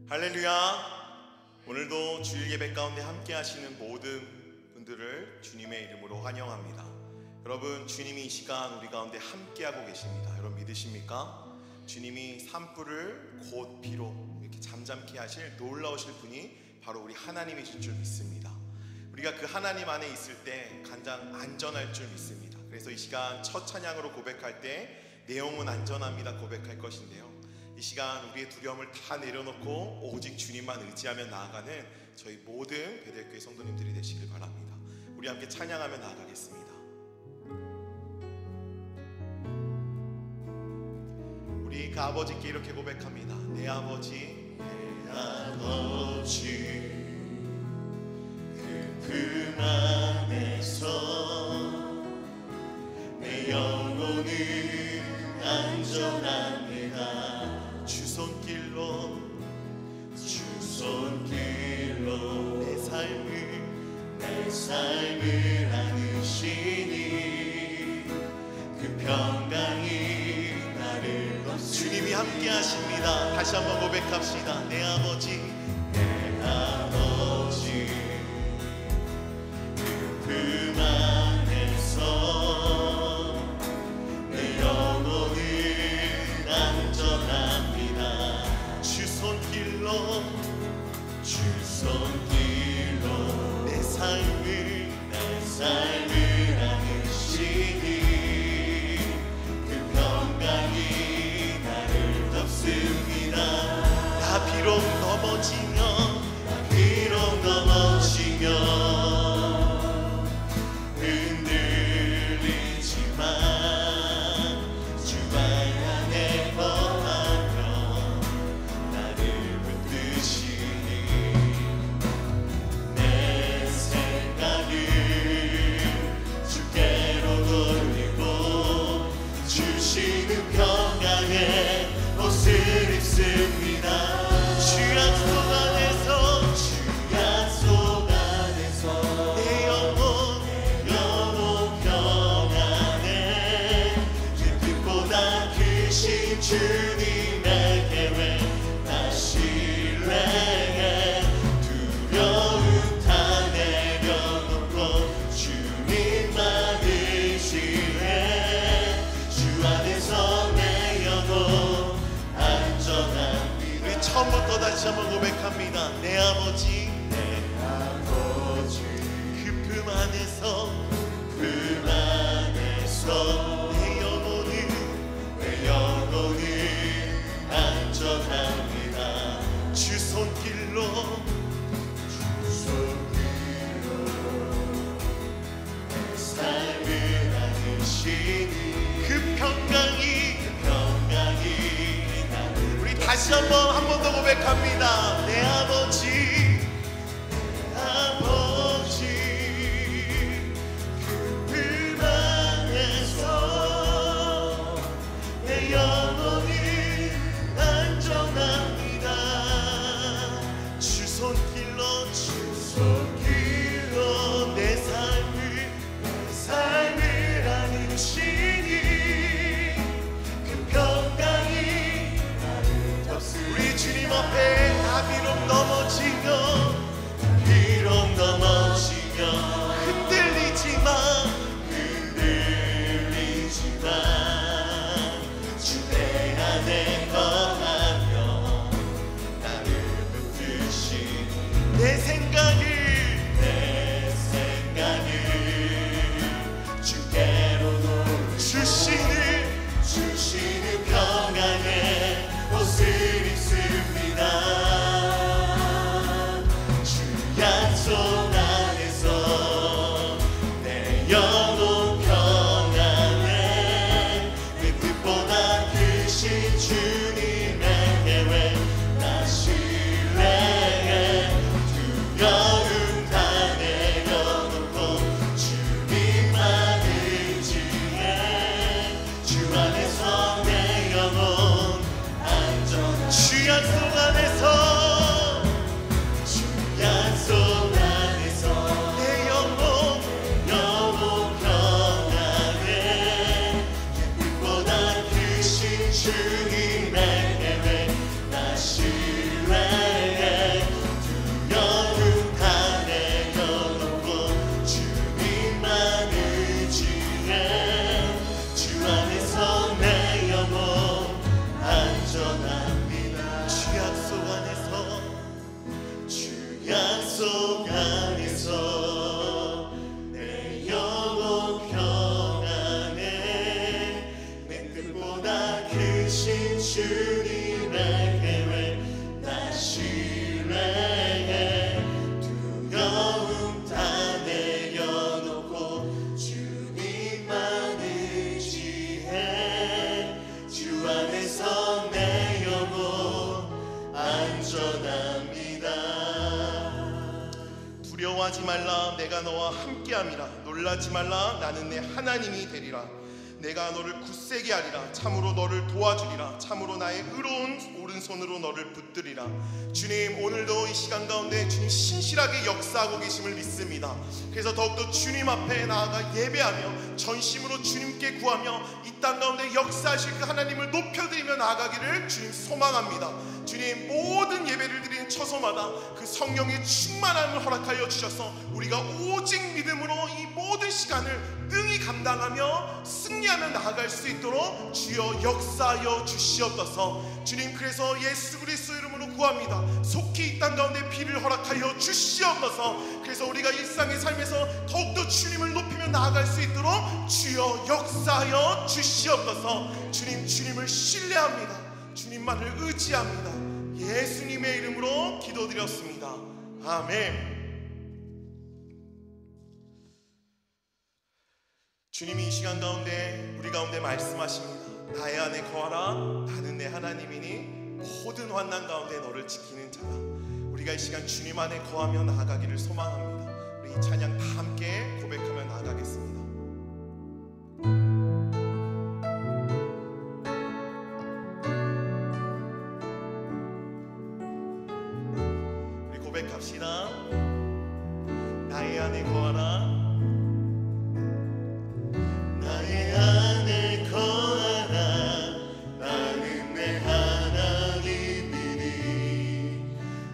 할렐루야. 오늘도 주일 예배 가운데 함께 하시는 모든 분들을 주님의 이름으로 환영합니다. 여러분, 주님이 이 시간 우리 가운데 함께 하고 계십니다. 여러분 믿으십니까? 주님이 산불을 곧 비로 이렇게 잠잠케 하실 놀라우실 분이 바로 우리 하나님이신 줄 믿습니다. 우리가 그 하나님 안에 있을 때 가장 안전할 줄 믿습니다. 그래서 이 시간 첫 찬양으로 고백할 때 내 영혼 안전합니다 고백할 것인데요, 이 시간 우리의 두려움을 다 내려놓고 오직 주님만 의지하며 나아가는 저희 모든 베델교회 성도님들이 되시길 바랍니다. 우리 함께 찬양하며 나아가겠습니다. 우리 그 아버지께 이렇게 고백합니다. 내 아버지, 내 아버지, 그 품 안에서 내 영혼은 안전합니다. 주 손길로 내 삶을 안으시니 그 평강이 나를 덮습니다. 주님이 함께 하십니다. 다시 한번 고백합시다. 내 아버지, 내 아버지, 그 품 안에서 내 영혼은 안전합니다. 주 손길로 내 삶을 안으시니 그 평강이 나를 덮습니다. 나 비록 넘어지며 흔들리지만 주 발 안에 거하며 나를 붙드시니 내 생각을 주께로 돌리고 주시는 평강의 옷을 입습니다. 주 약속 안에서 내 영혼 평안해. 그 빛보다 크신 주님의 계획 나 신뢰해. 두려움 다 내려놓고 주님만 의지해. 주 안에서 내 영혼 안전합니다. 우리 처음부터 다시 한번 고백합니다. 내 아버지, 그 품 안에서 내 영혼은 안전합니다. 주 손길로 내 삶을 안으시니 그 평강이 나를. 우리 다시 한 번 더 고백합니다. 내 아버지, 그 품 안에서 내 영혼이 안전합니다. 주 손길로 내 삶을 안으시니 그 평강이 나를 덮습니다. 우리 주님 앞에 나 비록 넘어지며 흔들리지만 주 내 안에 거하며 나를 붙드시니 내 생각을 주께로 주시는 평강의 옷을 입습니다. 주 약속 안에서 내 영혼 평안해. 그 뜻보다 크신 주님의 계획 나 신뢰해. 두려움 다 내려놓고 주님만 의지해. 주 안에서 내 영혼 안전한. 주 약속 안에서 내 영혼 평안해. 그 빛보다 크신 주님의 계획 나 신뢰해. 안전합니다. 두려워하지 말라, 내가 너와 함께함이라. 놀라지 말라, 나는 내 하나님이 되리라. 내가 너를 굳세게 하리라. 참으로 너를 도와주리라. 참으로 나의 의로운 오른손으로 너를 붙들리라. 주님, 오늘도 이 시간 가운데 주님 신실하게 역사하고 계심을 믿습니다. 그래서 더욱더 주님 앞에 나아가 예배하며 전심으로 주님께 구하며 이 땅 가운데 역사하실 그 하나님을 높여드리며 나아가기를 주님 소망합니다. 주님, 모든 예배를 드리는 처소마다 그 성령의 충만함을 허락하여 주셔서 우리가 오직 믿음으로 이 모든 시간을 능히 감당하며 승리하며 나아갈 수 있도록 주여 역사하여 주시옵소서. 주님, 그래서 예수 그리스도 이름으로 구합니다. 속히 이 땅 가운데 비를 허락하여 주시옵소서. 그래서 우리가 일상의 삶에서 더욱더 주님을 높이며 나아갈 수 있도록 주여 역사하여 주시옵소서. 주님, 주님을 신뢰합니다. 주님만을 의지합니다. 예수님의 이름으로 기도드렸습니다. 아멘. 주님이 이 시간 가운데 우리 가운데 말씀하십니다. 나의 안에 거하라, 나는 내 하나님이니 모든 환난 가운데 너를 지키는 자라. 우리가 이 시간 주님 안에 거하며 나아가기를 소망합니다. 우리 이 찬양 다 함께 고백하며 나아가겠습니다. 우리 고백합시다. 나의 안에 거하라, 나의 안에 거하라. 나는 내 하나님이니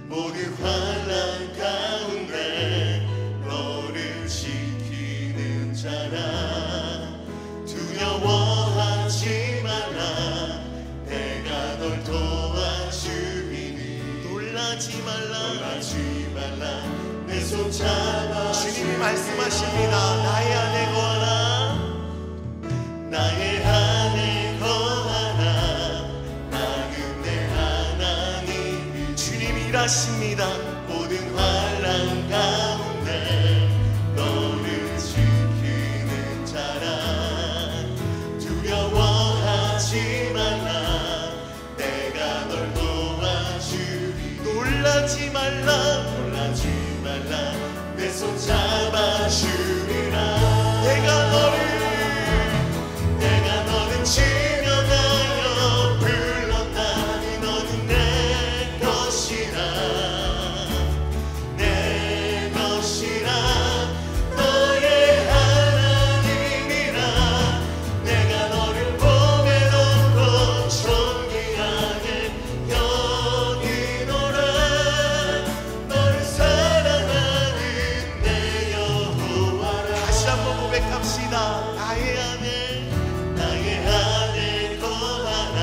모든 환난 가운데 너를 지키는 자라. 두려워하지 말라, 내가 널 도와주리니. 놀라지 말라, 놀라지 말라, 내 손 잡아. 주님이 말씀하십니다. 나의 안에 거하라, 나의 안에 거하라. 나는 내 하나님이. 주님이 일하십니다. 모든 환난 가운데 너를 지키는 자라. 두려워하지 말라, 내가 널 도와주리. 놀라지 말라, 놀라지 말라, 내 손 잡아주리라. 내가 너를 지명하여 불렀다니. 너는 내 것이라, 내 것이라. 너의 하나님이라. 내가 너를 복에 놓고 존귀하게 여기노라. 너를 사랑하는 내 여호와라. 다시 한번 고백합시다. 나의 안에 거하라.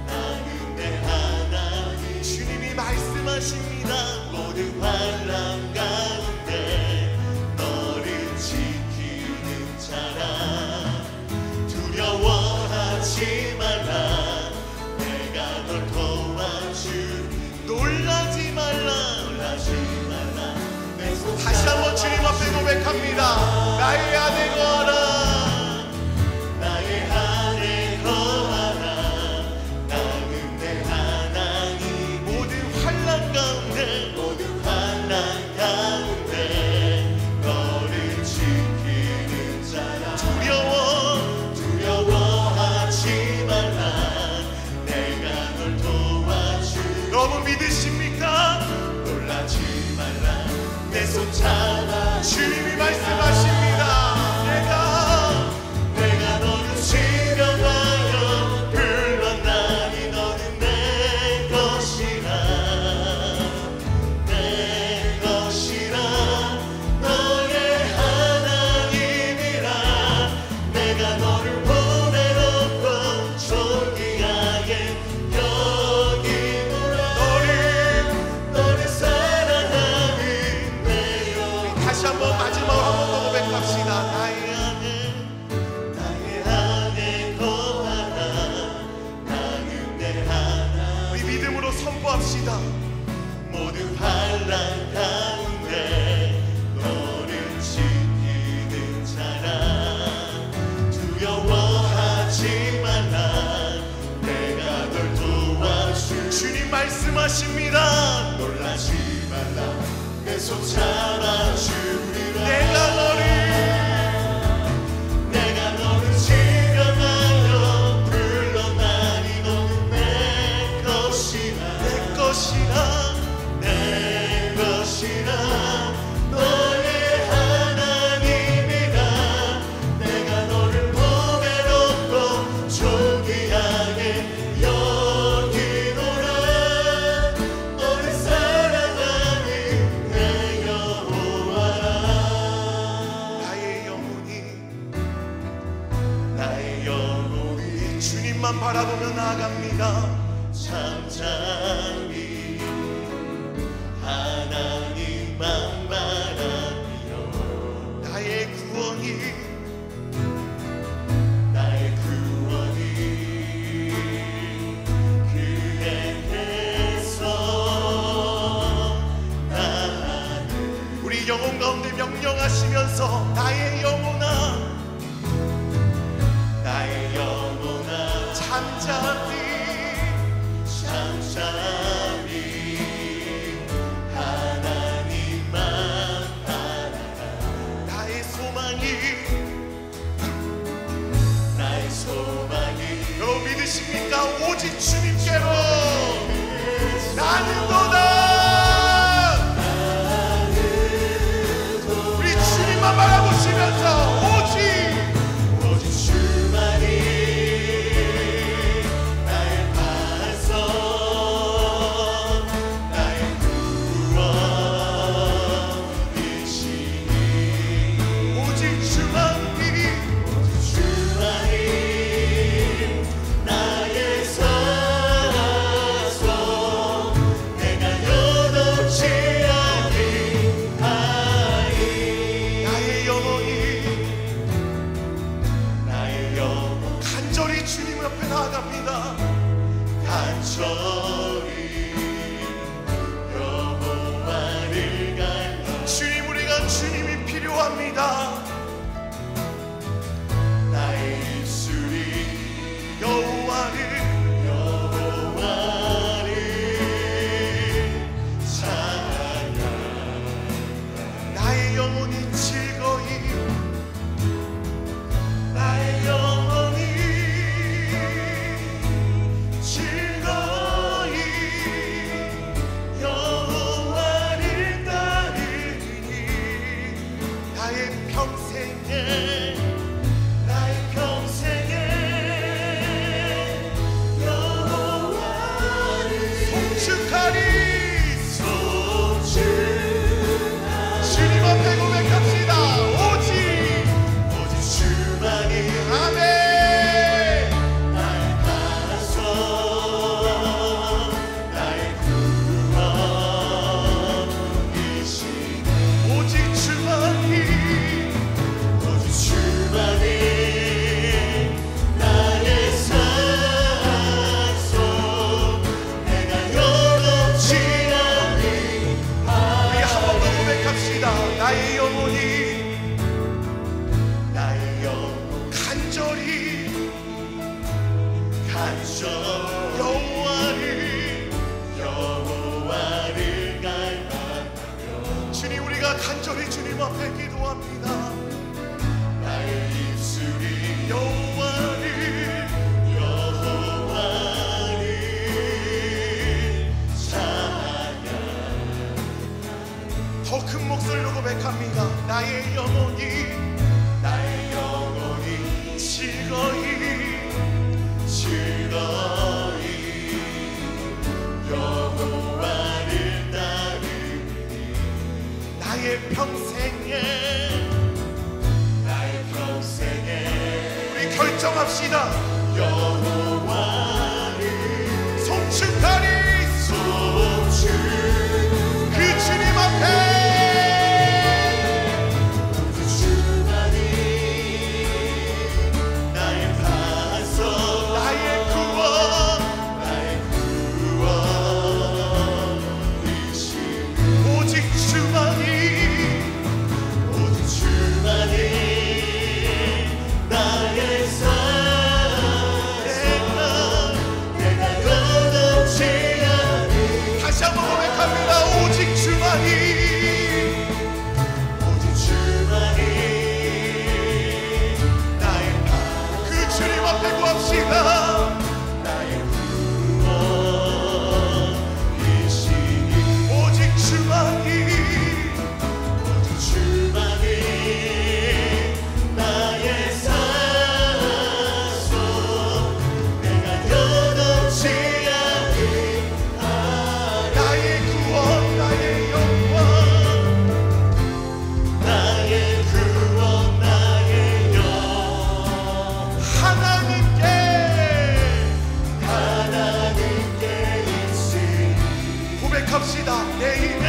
나는 내 하나님. 주님이 말씀하십니다. 모든 환난 가운데 너를 지키는 자라. 두려워하지 말라, 내가 널 도와주리. 놀라지 말라. 놀라지 말라, 내 손 다시 한번 주님 앞에 고백합니다. 나의 안에 거하라, 나의 안에 거하라. 나는 내 하나님. 모든 환난 가운데 모든 환난 가운데 너를 지키는 자라. 두려워하지 말라, 내가 널 도와주리. 여러분 믿으십니까? 놀라지 말라, 내 손 잡아. 주님이 말씀하십니다. 내가 너를 지명하여 불렀나니. 너는 내 것이라, 내 것이라. 너의 하나님이라. 내가 너를 보내놓고 존귀하게 여기노라. 너를 사랑하는 내 영. 다시 한번 마지막으로 한 번 더 고백합시다. 나의 안에 거하라. 나는 내 하나님. 우리 믿음으로 선포합시다. 모든 환난 가운데 너를 지키는 자라. 두려워하지 말라, 내가 널 도와줄. 주님 말씀하십니다. 부르십니다. 놀라지 말라 내 손 잡아주리라. 내가 너를 지켜나려 불러나니 너는 내 것이라. 내 것이라 내 것이라. 너의 하나님이라. 내가 너를 보배롭고 존귀하게 여기노라. 너를 사랑하는 내 여호와라. 나의 영혼이 주님만 바라보며 나아갑니다. 잠잠히 하나님만 바라며 나의 구원이 그에게서 나는 우리 영혼 가운데 명령하시면서 나의 영혼아 잠잠히 하나님만 바라라. 나의 소망이 여러분 믿으십니까? 오직 주님께로 나는도다. 우리 주님만 바라보시면서 오직 주만이 나의 반석, 나의 구원이시니. 오직 주만이 나의 사소, 내가 여롭지 아니하리. 나의 영혼 간절히 주님 옆에 나아갑니다. 간절히 여호와를 갈망. 주님, 우리가 주님이 필요합니다. 나의 입술이 여호와를 찬양. 나의 영혼이 즐거이 여호와를 따르니. 나의 평생에 여호와를 송축하리. 송축하리. 주님 앞에 고백합시다. 오직 주만이 아멘. 나의 반석, 나의 구원이시니. 오직 주만이 오직 주만이 나의 산소, 내가 여롭지 우리 한 번 더 고백합시다. 나의 영혼 간절히 여호와를 갈망하며. 주님, 우리가 간절히 주님 앞에 기도합니다. 나의 입술이 여호와를 찬양. 더 큰 목소리로 고백합니다. 나의 영혼이 즐거이 여호와를 따르니. 나의 평생에 우리 결정합시다. 여호와를 송축하리. 그 주님 앞에 주만이 나의 반석, 나의 구원 구원이시니. 오직 주만이 나의 산소, 고백합시다. 내 힘에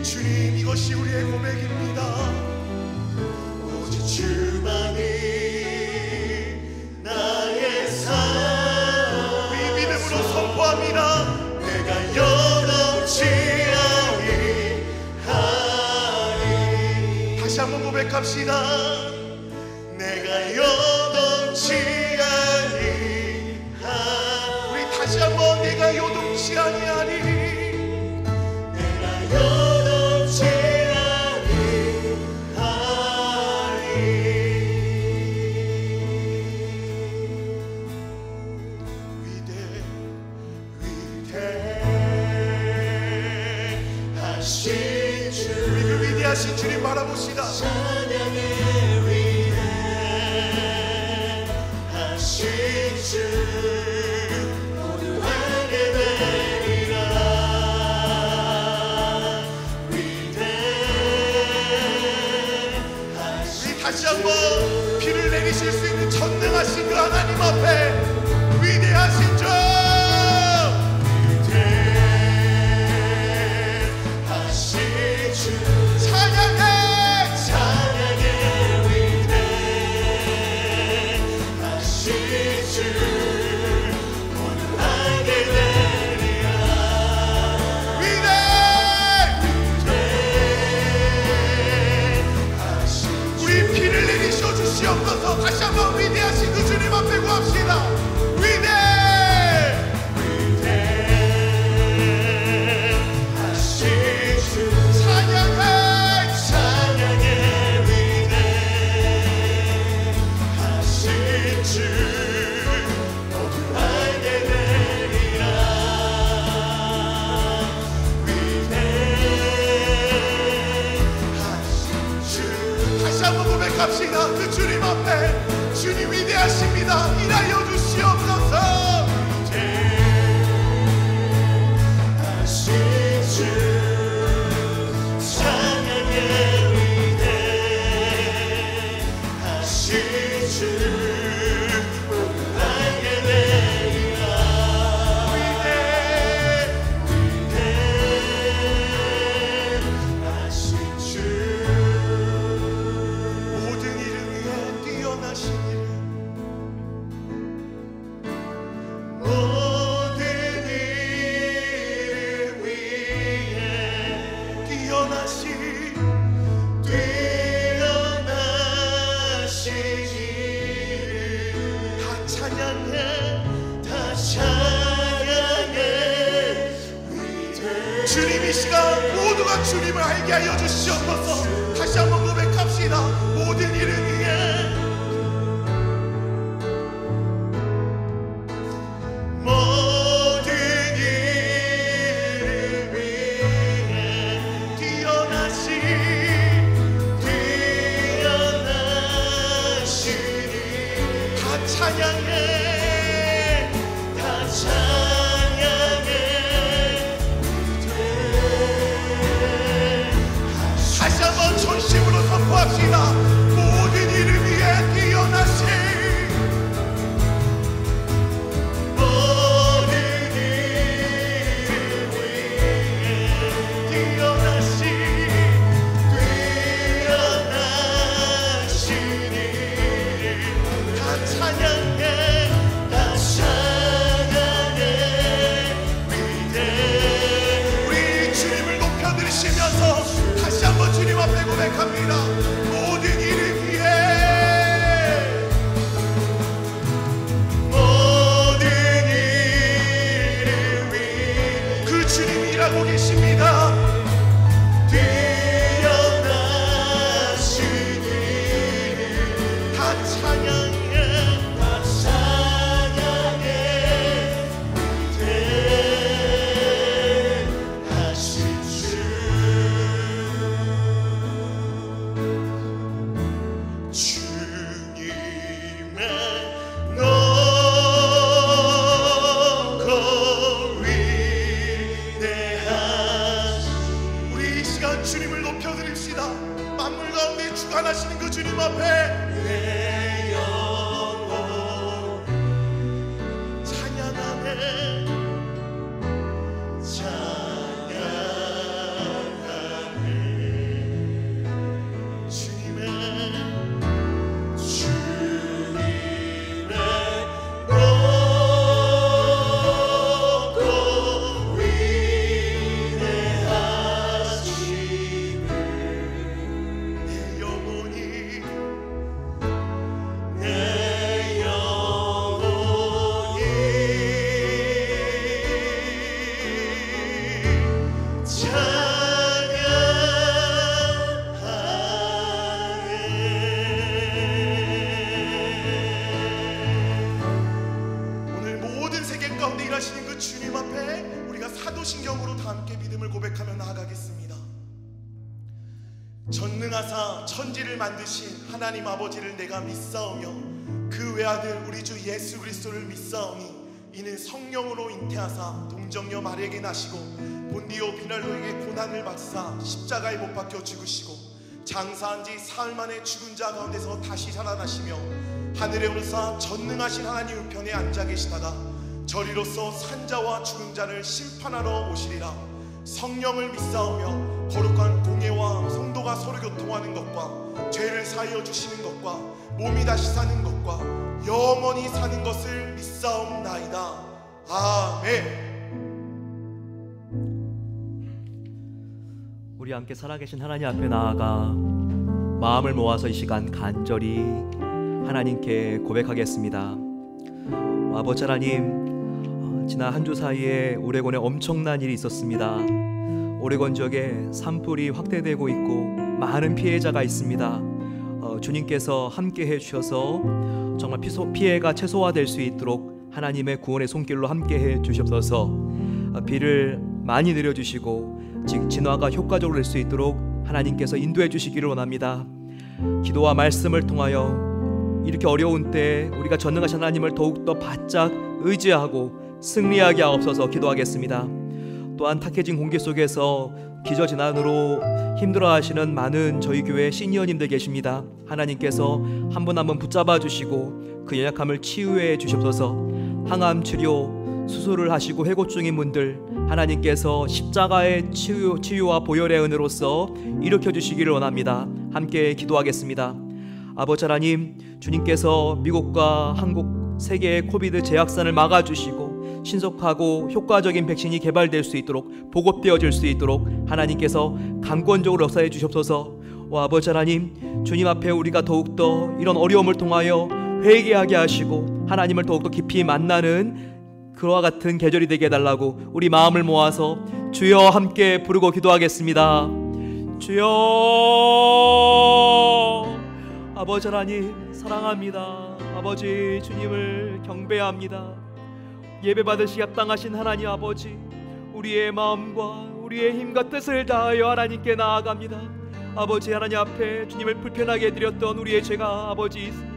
주님, 이것이 우리의 고백입니다. 오직 주만이 나의 삶. 우리 믿음으로 선포합니다. 내가 여동치 아니하리. 다시 한번 고백합시다. 내가 여동치 아니하리. 우리 다시 한번 내가 여동치 아니하리. 우리 그 위대하신 주님 바라봅시다. 찬양의 위대하신 주 모두 알게 되리라. 위대하신 우리 다시 한번 비를 내리실 수 있는 전능하신 그 하나님 앞에 위대하신 주 다시 한번 위대하신 그 주님 앞에 구합시다. 위대하신 주 찬양의 위대하신 주 모두 알게 되리라. 위대하신 주 다시 한번 고백합시다. 그 주님 앞에 주님 위대하십니다. 일하여 주시옵소서. 위대하신 주 찬양의 위대하신 주 모두 알게 되리라. 위대하신 주 모든 이름 위에 뛰어나신 이름, 모든 이름 위에 뛰어나신 이름 다 찬양해. 다 찬양해. 주님 이 시간 모두가 주님을 알게 하여 주시옵소서. 다시 한번 고백합시다. 모든 이름 위에 모든 이름 위에 뛰어나신 다 찬양해. 다 찬양해. 다시 한번 전심으로 선포합시다. 모든 이름 위에 뛰어나신 모든 이름 위에 뛰어나신 이름 다 찬양해. 다 찬양해. 부르시면서 다시 한번 주님 앞에 고백합니다. 모든 일을 위해 그 주님이 일하고 계십니다. 뛰어나신 일 다 찬양해 다 찬양해 위대하신 주님의 높고 위대하신 우리 이 시간 주님을 높여드립시다. 만물 가운데 주관하시는 그 주님 앞에 내 영혼 찬양하네. 찬양하네 주님의 높고 위대하심을 내 영혼이 내 영혼이 찬양하네. 오늘 모든 세계 가운데 일하시는 그 주님 앞에 우리가 사도신경으로 다 함께 믿음을 고백하며 나아가겠습니다. 전능하사 천지를 만드신 하나님 아버지를 내가 믿사오며 그 외아들 우리 주 예수 그리스도를 믿사오니 이는 성령으로 잉태하사 동정녀 마리아에게 나시고 본디오 비랄로에게 고난을 받으사 십자가에 못 박혀 죽으시고 장사한 지 사흘 만에 죽은 자 가운데서 다시 살아나시며 하늘에 오르사 전능하신 하나님 우편에 앉아 계시다가 저리로서 산자와 죽은 자를 심판하러 오시리라. 성령을 믿사오며 거룩한 공예와 성도가 서로 교통하는 것과 죄를 사하여 주시는 것과 몸이 다시 사는 것과 영원히 사는 것을 믿사옵나이다. 아멘. 우리 함께 살아계신 하나님 앞에 나아가 마음을 모아서 이 시간 간절히 하나님께 고백하겠습니다. 아버지 하나님, 지난 한 주 사이에 오레곤에 엄청난 일이 있었습니다. 오레곤 지역에 산불이 확대되고 있고 많은 피해자가 있습니다. 주님께서 함께 해주셔서 정말 피해가 최소화될 수 있도록 하나님의 구원의 손길로 함께 해주셔서 비를 많이 내려주시고 진화가 효과적으로 될 수 있도록 하나님께서 인도해 주시기를 원합니다. 기도와 말씀을 통하여 이렇게 어려운 때 우리가 전능하신 하나님을 더욱더 바짝 의지하고 승리하게 하옵소서 기도하겠습니다. 또한 탁해진 공기 속에서 기저질환으로 힘들어하시는 많은 저희 교회 시니어님들 계십니다. 하나님께서 한 분 한 분 붙잡아 주시고 그 연약함을 치유해 주시옵소서. 항암 치료 수술을 하시고 회고 중인 분들 하나님께서 십자가의 치유와 보혈의 은혜로서 일으켜 주시기를 원합니다. 함께 기도하겠습니다. 아버지 하나님, 주님께서 미국과 한국 세계의 코비드 재확산을 막아주시고 신속하고 효과적인 백신이 개발될 수 있도록 보급되어질 수 있도록 하나님께서 강권적으로 역사해 주시옵소서. 아버지 하나님, 주님 앞에 우리가 더욱더 이런 어려움을 통하여 회개하게 하시고 하나님을 더욱더 깊이 만나는 그와 같은 계절이 되게 해달라고 우리 마음을 모아서 주여 함께 부르고 기도하겠습니다. 주여. 아버지 하나님 사랑합니다. 아버지 주님을 경배합니다. 예배받으시기 합당하신 하나님 아버지, 우리의 마음과 우리의 힘과 뜻을 다하여 하나님께 나아갑니다. 아버지 하나님 앞에 주님을 불편하게 해드렸던 우리의 죄가 아버지 있습니다.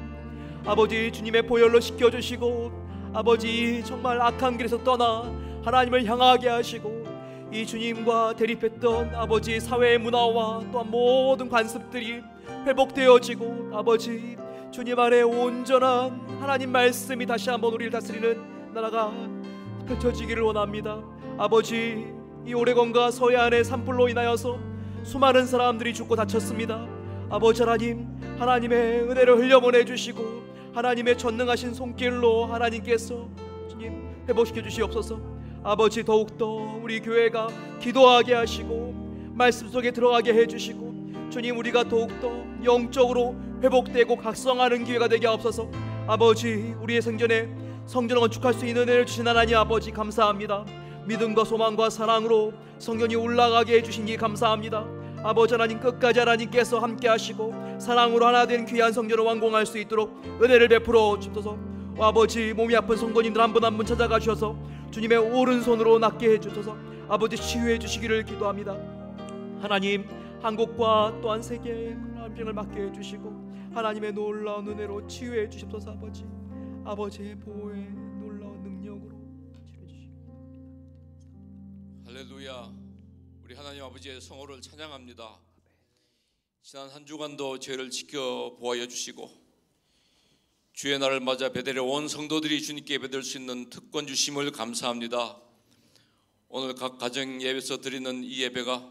아버지 주님의 보혈로 씻겨주시고 아버지 정말 악한 길에서 떠나 하나님을 향하게 하시고 이 주님과 대립했던 아버지 사회의 문화와 또한 모든 관습들이 회복되어지고 아버지 주님 안에 온전한 하나님 말씀이 다시 한번 우리를 다스리는 나라가 펼쳐지기를 원합니다. 아버지, 이 오레곤과 서해안의 산불로 인하여서 수많은 사람들이 죽고 다쳤습니다. 아버지 하나님, 하나님의 은혜를 흘려보내 주시고 하나님의 전능하신 손길로 하나님께서 주님 회복시켜 주시옵소서. 아버지 더욱더 우리 교회가 기도하게 하시고 말씀 속에 들어가게 해주시고 주님, 우리가 더욱더 영적으로 회복되고 각성하는 기회가 되게 하옵소서. 아버지, 우리의 생전에 성전을 건축할 수 있는 은혜를 주신 하나님 아버지 감사합니다. 믿음과 소망과 사랑으로 성전이 올라가게 해주신 이 감사합니다. 아버지 하나님, 끝까지 하나님께서 함께 하시고 사랑으로 하나 된 귀한 성전을 완공할 수 있도록 은혜를 베풀어 주소서. 아버지, 몸이 아픈 성도님들 한 분 한 분 찾아가 주셔서 주님의 오른손으로 낫게 해주소서. 아버지, 치유해 주시기를 기도합니다. 하나님, 한국과 또한 세계의 난병을 맡게 해주시고 하나님의 놀라운 은혜로 치유해 주십소서. 아버지의 보호의 놀라운 능력으로 치유해 주시옵소서. 할렐루야. 우리 하나님 아버지의 성호를 찬양합니다. 지난 한 주간도 저희를 지켜보아여 주시고 주의 날을 맞아 베델에 온 성도들이 주님께 예배드릴 수 있는 특권 주심을 감사합니다. 오늘 각 가정 예배에서 드리는 이 예배가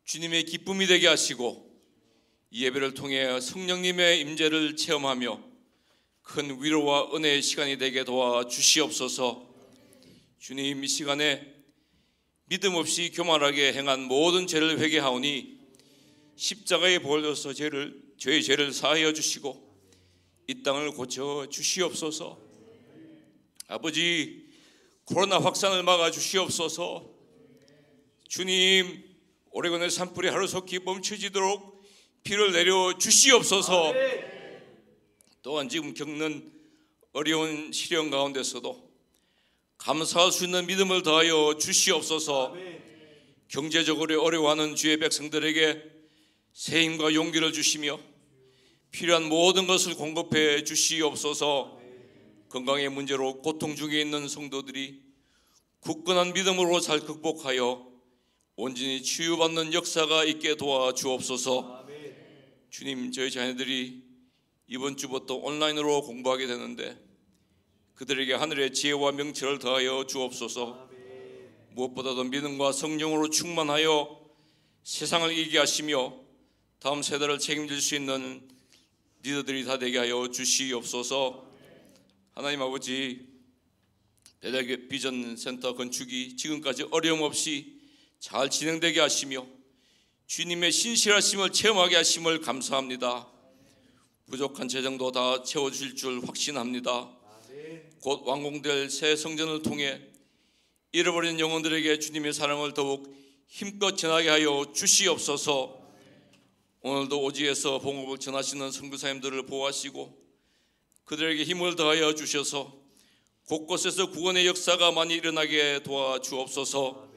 주님의 기쁨이 되게 하시고 이 예배를 통해 성령님의 임재를 체험하며 큰 위로와 은혜의 시간이 되게 도와 주시옵소서. 주님, 이 시간에 믿음 없이 교만하게 행한 모든 죄를 회개하오니 십자가에 bol려서 저의 죄를 사하여 주시고 이 땅을 고쳐 주시옵소서. 아버지, 코로나 확산을 막아 주시옵소서. 주님, 오레곤의 산불이 하루속히 멈춰지도록 비를 내려 주시옵소서. 또한 지금 겪는 어려운 시련 가운데서도 감사할 수 있는 믿음을 더하여 주시옵소서. 경제적으로 어려워하는 주의 백성들에게 새 힘과 용기를 주시며 필요한 모든 것을 공급해 주시옵소서. 건강의 문제로 고통 중에 있는 성도들이 굳건한 믿음으로 잘 극복하여 온전히 치유받는 역사가 있게 도와주옵소서. 주님, 저희 자녀들이 이번 주부터 온라인으로 공부하게 되는데 그들에게 하늘의 지혜와 명철을 더하여 주옵소서. 무엇보다도 믿음과 성령으로 충만하여 세상을 이기게 하시며 다음 세대를 책임질 수 있는 리더들이 다 되게 하여 주시옵소서. 하나님 아버지, 베델 비전 센터 건축이 지금까지 어려움 없이 잘 진행되게 하시며 주님의 신실하심을 체험하게 하심을 감사합니다. 부족한 재정도 다 채워주실 줄 확신합니다. 곧 완공될 새 성전을 통해 잃어버린 영혼들에게 주님의 사랑을 더욱 힘껏 전하게 하여 주시옵소서. 오늘도 오지에서 복음을 전하시는 선교사님들을 보호하시고 그들에게 힘을 더하여 주셔서 곳곳에서 구원의 역사가 많이 일어나게 도와주옵소서.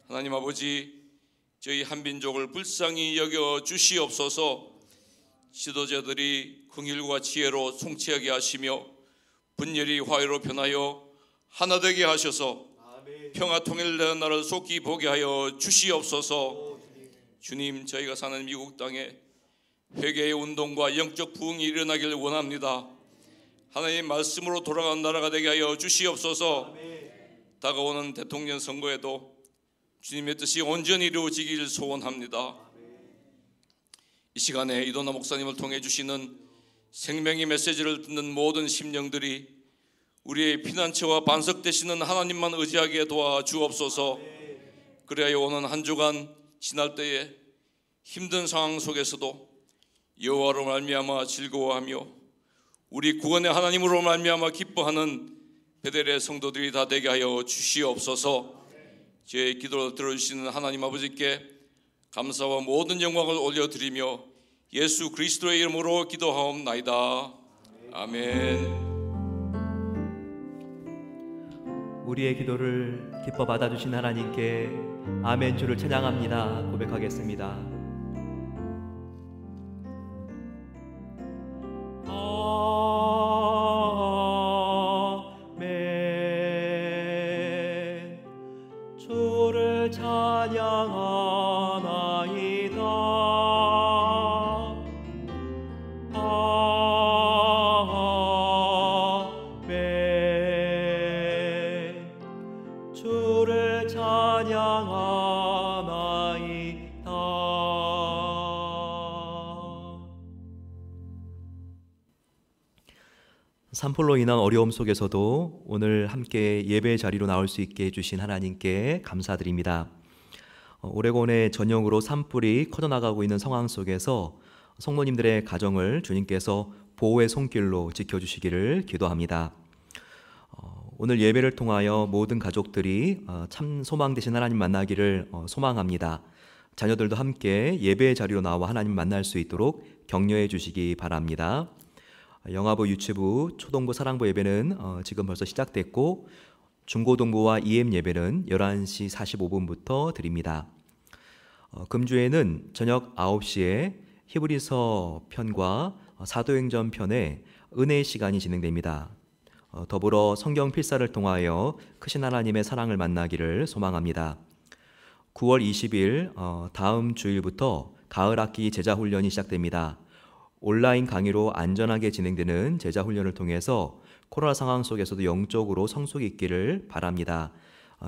하나님 아버지, 저희 한민족을 불쌍히 여겨 주시옵소서. 지도자들이 긍휼과 지혜로 통치하게 하시며 분열이 화해로 변하여 하나 되게 하셔서 평화 통일된 나라를 속히 보게 하여 주시옵소서. 주님, 저희가 사는 미국 땅에 회개의 운동과 영적 부흥이 일어나길 원합니다. 하나님 말씀으로 돌아간 나라가 되게 하여 주시옵소서. 다가오는 대통령 선거에도 주님의 뜻이 온전히 이루어지길 소원합니다. 이 시간에 이도나 목사님을 통해 주시는 생명의 메시지를 듣는 모든 심령들이 우리의 피난처와 반석 되시는 하나님만 의지하게 도와주옵소서. 그래야 오는 한 주간 지날 때에 힘든 상황 속에서도 여호와로 말미암아 즐거워하며 우리 구원의 하나님으로 말미암아 기뻐하는 베델의 성도들이 다 되게 하여 주시옵소서. 제 기도를 들어주시는 하나님 아버지께 감사와 모든 영광을 올려드리며 예수 그리스도의 이름으로 기도하옵나이다. 아멘. 우리의 기도를 기뻐 받아주신 하나님께 아멘 주를 찬양합니다. 고백하겠습니다. 아멘. 주를 찬양하나이다. 주를 찬양하나이다. 산불로 인한 어려움 속에서도 오늘 함께 예배 자리로 나올 수 있게 해주신 하나님께 감사드립니다. 오레곤의 전역으로 산불이 커져나가고 있는 상황 속에서 성도님들의 가정을 주님께서 보호의 손길로 지켜주시기를 기도합니다. 오늘 예배를 통하여 모든 가족들이 참 소망 되신 하나님 만나기를 소망합니다. 자녀들도 함께 예배의 자리로 나와 하나님 만날 수 있도록 격려해 주시기 바랍니다. 영아부, 유치부, 초동부, 사랑부 예배는 지금 벌써 시작됐고 중고등부와 EM 예배는 11시 45분부터 드립니다. 금주에는 저녁 9시에 히브리서 편과 사도행전 편에 은혜의 시간이 진행됩니다. 더불어 성경 필사를 통하여 크신 하나님의 사랑을 만나기를 소망합니다. 9월 20일 다음 주일부터 가을 학기 제자훈련이 시작됩니다. 온라인 강의로 안전하게 진행되는 제자훈련을 통해서 코로나 상황 속에서도 영적으로 성숙이 있기를 바랍니다.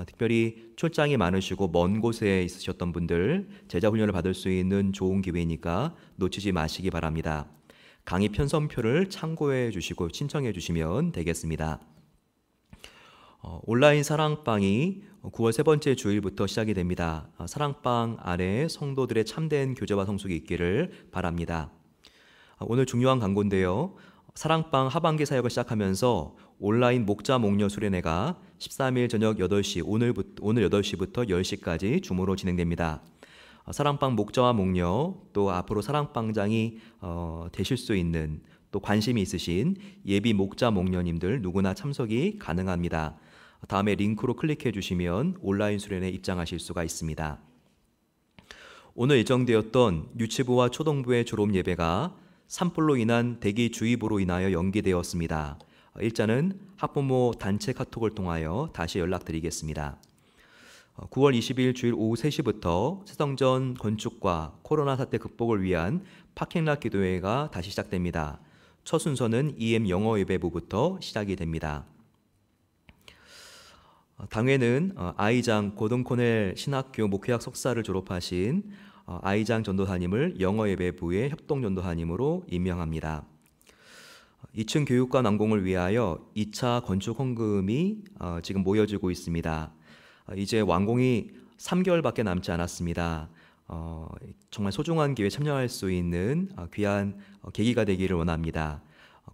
특별히 출장이 많으시고 먼 곳에 있으셨던 분들 제자훈련을 받을 수 있는 좋은 기회니까 놓치지 마시기 바랍니다. 강의 편성표를 참고해 주시고 신청해 주시면 되겠습니다. 온라인 사랑방이 9월 세 번째 주일부터 시작이 됩니다. 사랑방 안에 성도들의 참된 교제와 성숙이 있기를 바랍니다. 오늘 중요한 광고인데요. 사랑방 하반기 사역을 시작하면서 온라인 목자 목녀 수련회가 13일 저녁 8시 오늘 8시부터 10시까지 줌으로 진행됩니다. 사랑방 목자와 목녀 또 앞으로 사랑방장이 되실 수 있는 또 관심이 있으신 예비 목자 목녀님들 누구나 참석이 가능합니다. 다음에 링크로 클릭해 주시면 온라인 수련회에 입장하실 수가 있습니다. 오늘 예정되었던 유치부와 초등부의 졸업 예배가 산불로 인한 대기주의보로 인하여 연기되었습니다. 일자는 학부모 단체 카톡을 통하여 다시 연락드리겠습니다. 9월 20일 주일 오후 3시부터 새성전 건축과 코로나 사태 극복을 위한 파킹락 기도회가 다시 시작됩니다. 첫 순서는 EM 영어 예배부부터 시작이 됩니다. 당회는 아이장 고등코넬 신학교 목회학 석사를 졸업하신 아이장 전도사님을 영어 예배부의 협동 전도사님으로 임명합니다. 2층 교육관 완공을 위하여 2차 건축 헌금이 지금 모여지고 있습니다. 이제 완공이 3개월밖에 남지 않았습니다. 정말 소중한 기회에 참여할 수 있는 귀한 계기가 되기를 원합니다.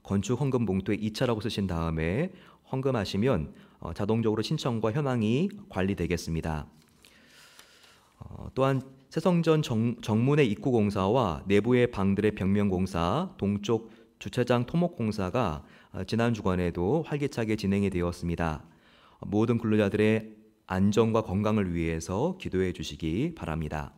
건축 헌금 봉투에 2차라고 쓰신 다음에 헌금하시면 자동적으로 신청과 현황이 관리되겠습니다. 또한 새성전 정문의 입구 공사와 내부의 방들의 벽면 공사, 동쪽 주차장 토목 공사가 지난 주간에도 활기차게 진행이 되었습니다. 모든 근로자들의 안전과 건강을 위해서 기도해 주시기 바랍니다.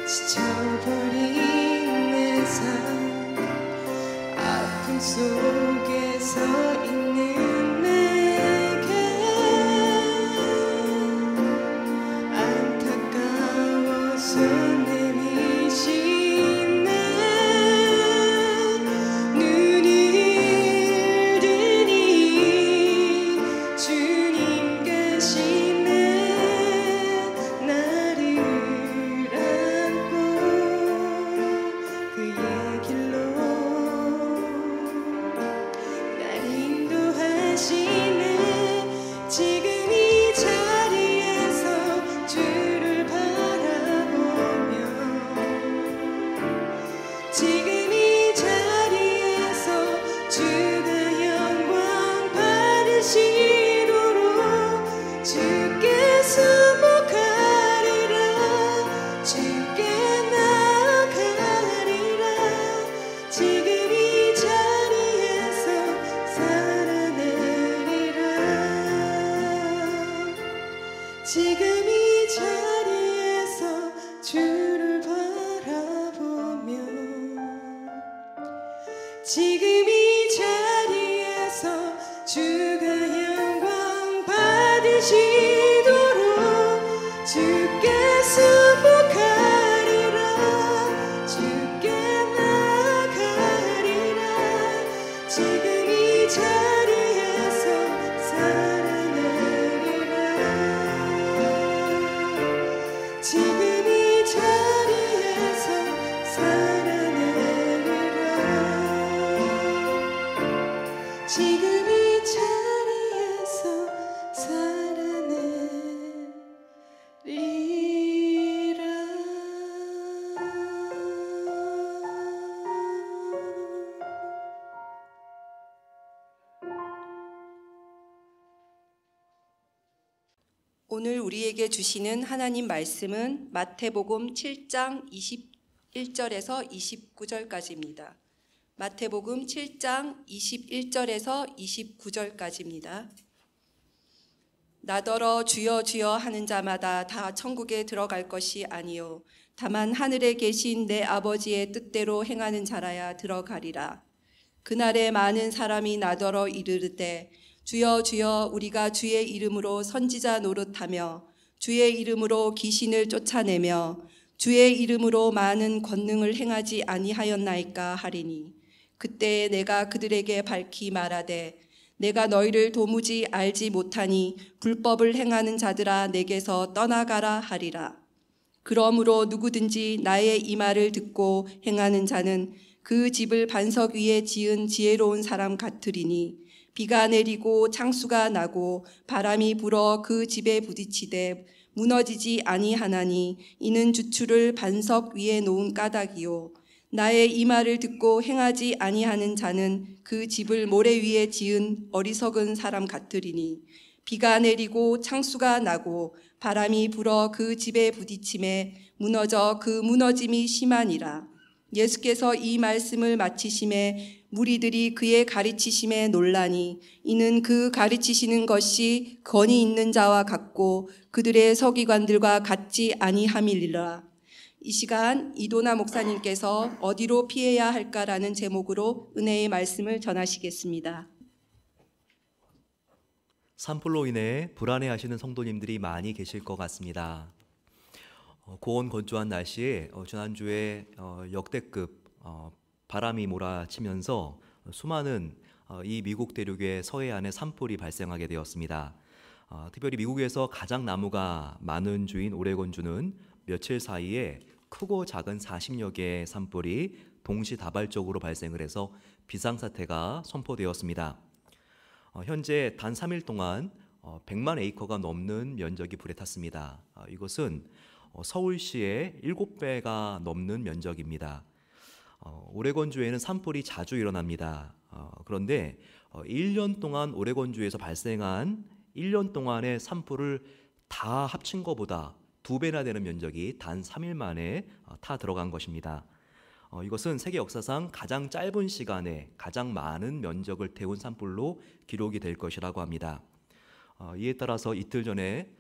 지쳐버린 내 삶 아픔 속에서 있는 내게 안타까워서 내미시네 눈을 드니 주님 계시네 나를 안고 그의 길로 날 인도하시네 지금 이 자리에서 주를 바라보며 지금 이 자리에서 주가 영광 받으시도록 주께 수목하리라 주께 나아가리라 지금 이 자리에서 살아내리라 지금 이 자리에서 주를 바라보며 지금 이 자리에서 주가 영광 받으시도록 주께 수복하리라 주께 나아가리라 지금 이 자리에서 살아내리라 지금 이 자리에서 살아내리라 지금 이 자리에서 살아내리라 오늘 우리에게 주시는 하나님 말씀은 마태복음 7장 21절에서 29절까지입니다. 마태복음 7장 21절에서 29절까지입니다. 나더러 주여 주여 하는 자마다 다 천국에 들어갈 것이 아니요 다만 하늘에 계신 내 아버지의 뜻대로 행하는 자라야 들어가리라. 그날에 많은 사람이 나더러 이르르되 주여 주여 우리가 주의 이름으로 선지자 노릇하며 주의 이름으로 귀신을 쫓아내며 주의 이름으로 많은 권능을 행하지 아니하였나이까 하리니 그때 내가 그들에게 밝히 말하되 내가 너희를 도무지 알지 못하니 불법을 행하는 자들아 내게서 떠나가라 하리라. 그러므로 누구든지 나의 이 말을 듣고 행하는 자는 그 집을 반석 위에 지은 지혜로운 사람 같으리니 비가 내리고 창수가 나고 바람이 불어 그 집에 부딪히되 무너지지 아니하나니 이는 주추를 반석 위에 놓은 까닭이요 나의 이 말을 듣고 행하지 아니하는 자는 그 집을 모래 위에 지은 어리석은 사람 같으리니 비가 내리고 창수가 나고 바람이 불어 그 집에 부딪힘에 무너져 그 무너짐이 심하니라. 예수께서 이 말씀을 마치심에 무리들이 그의 가르치심에 놀라니 이는 그 가르치시는 것이 권위 있는 자와 같고 그들의 서기관들과 같지 아니함이리라. 이 시간 이도나 목사님께서 어디로 피해야 할까라는 제목으로 은혜의 말씀을 전하시겠습니다. 산불로 인해 불안해하시는 성도님들이 많이 계실 것 같습니다. 고온 건조한 날씨에 지난주에 역대급 바람이 몰아치면서 수많은 이 미국 대륙의 서해안에 산불이 발생하게 되었습니다. 특별히 미국에서 가장 나무가 많은 주인 오레곤주는 며칠 사이에 크고 작은 40여 개의 산불이 동시다발적으로 발생을 해서 비상사태가 선포되었습니다. 현재 단 3일 동안 100만 에이커가 넘는 면적이 불에 탔습니다. 이것은 서울시의 7배가 넘는 면적입니다. 오레곤주에는 산불이 자주 일어납니다. 그런데 1년 동안 오레곤주에서 발생한 1년 동안의 산불을 다 합친 것보다 2배나 되는 면적이 단 3일 만에 타 들어간 것입니다. 이것은 세계 역사상 가장 짧은 시간에 가장 많은 면적을 태운 산불로 기록이 될 것이라고 합니다. 이에 따라서 이틀 전에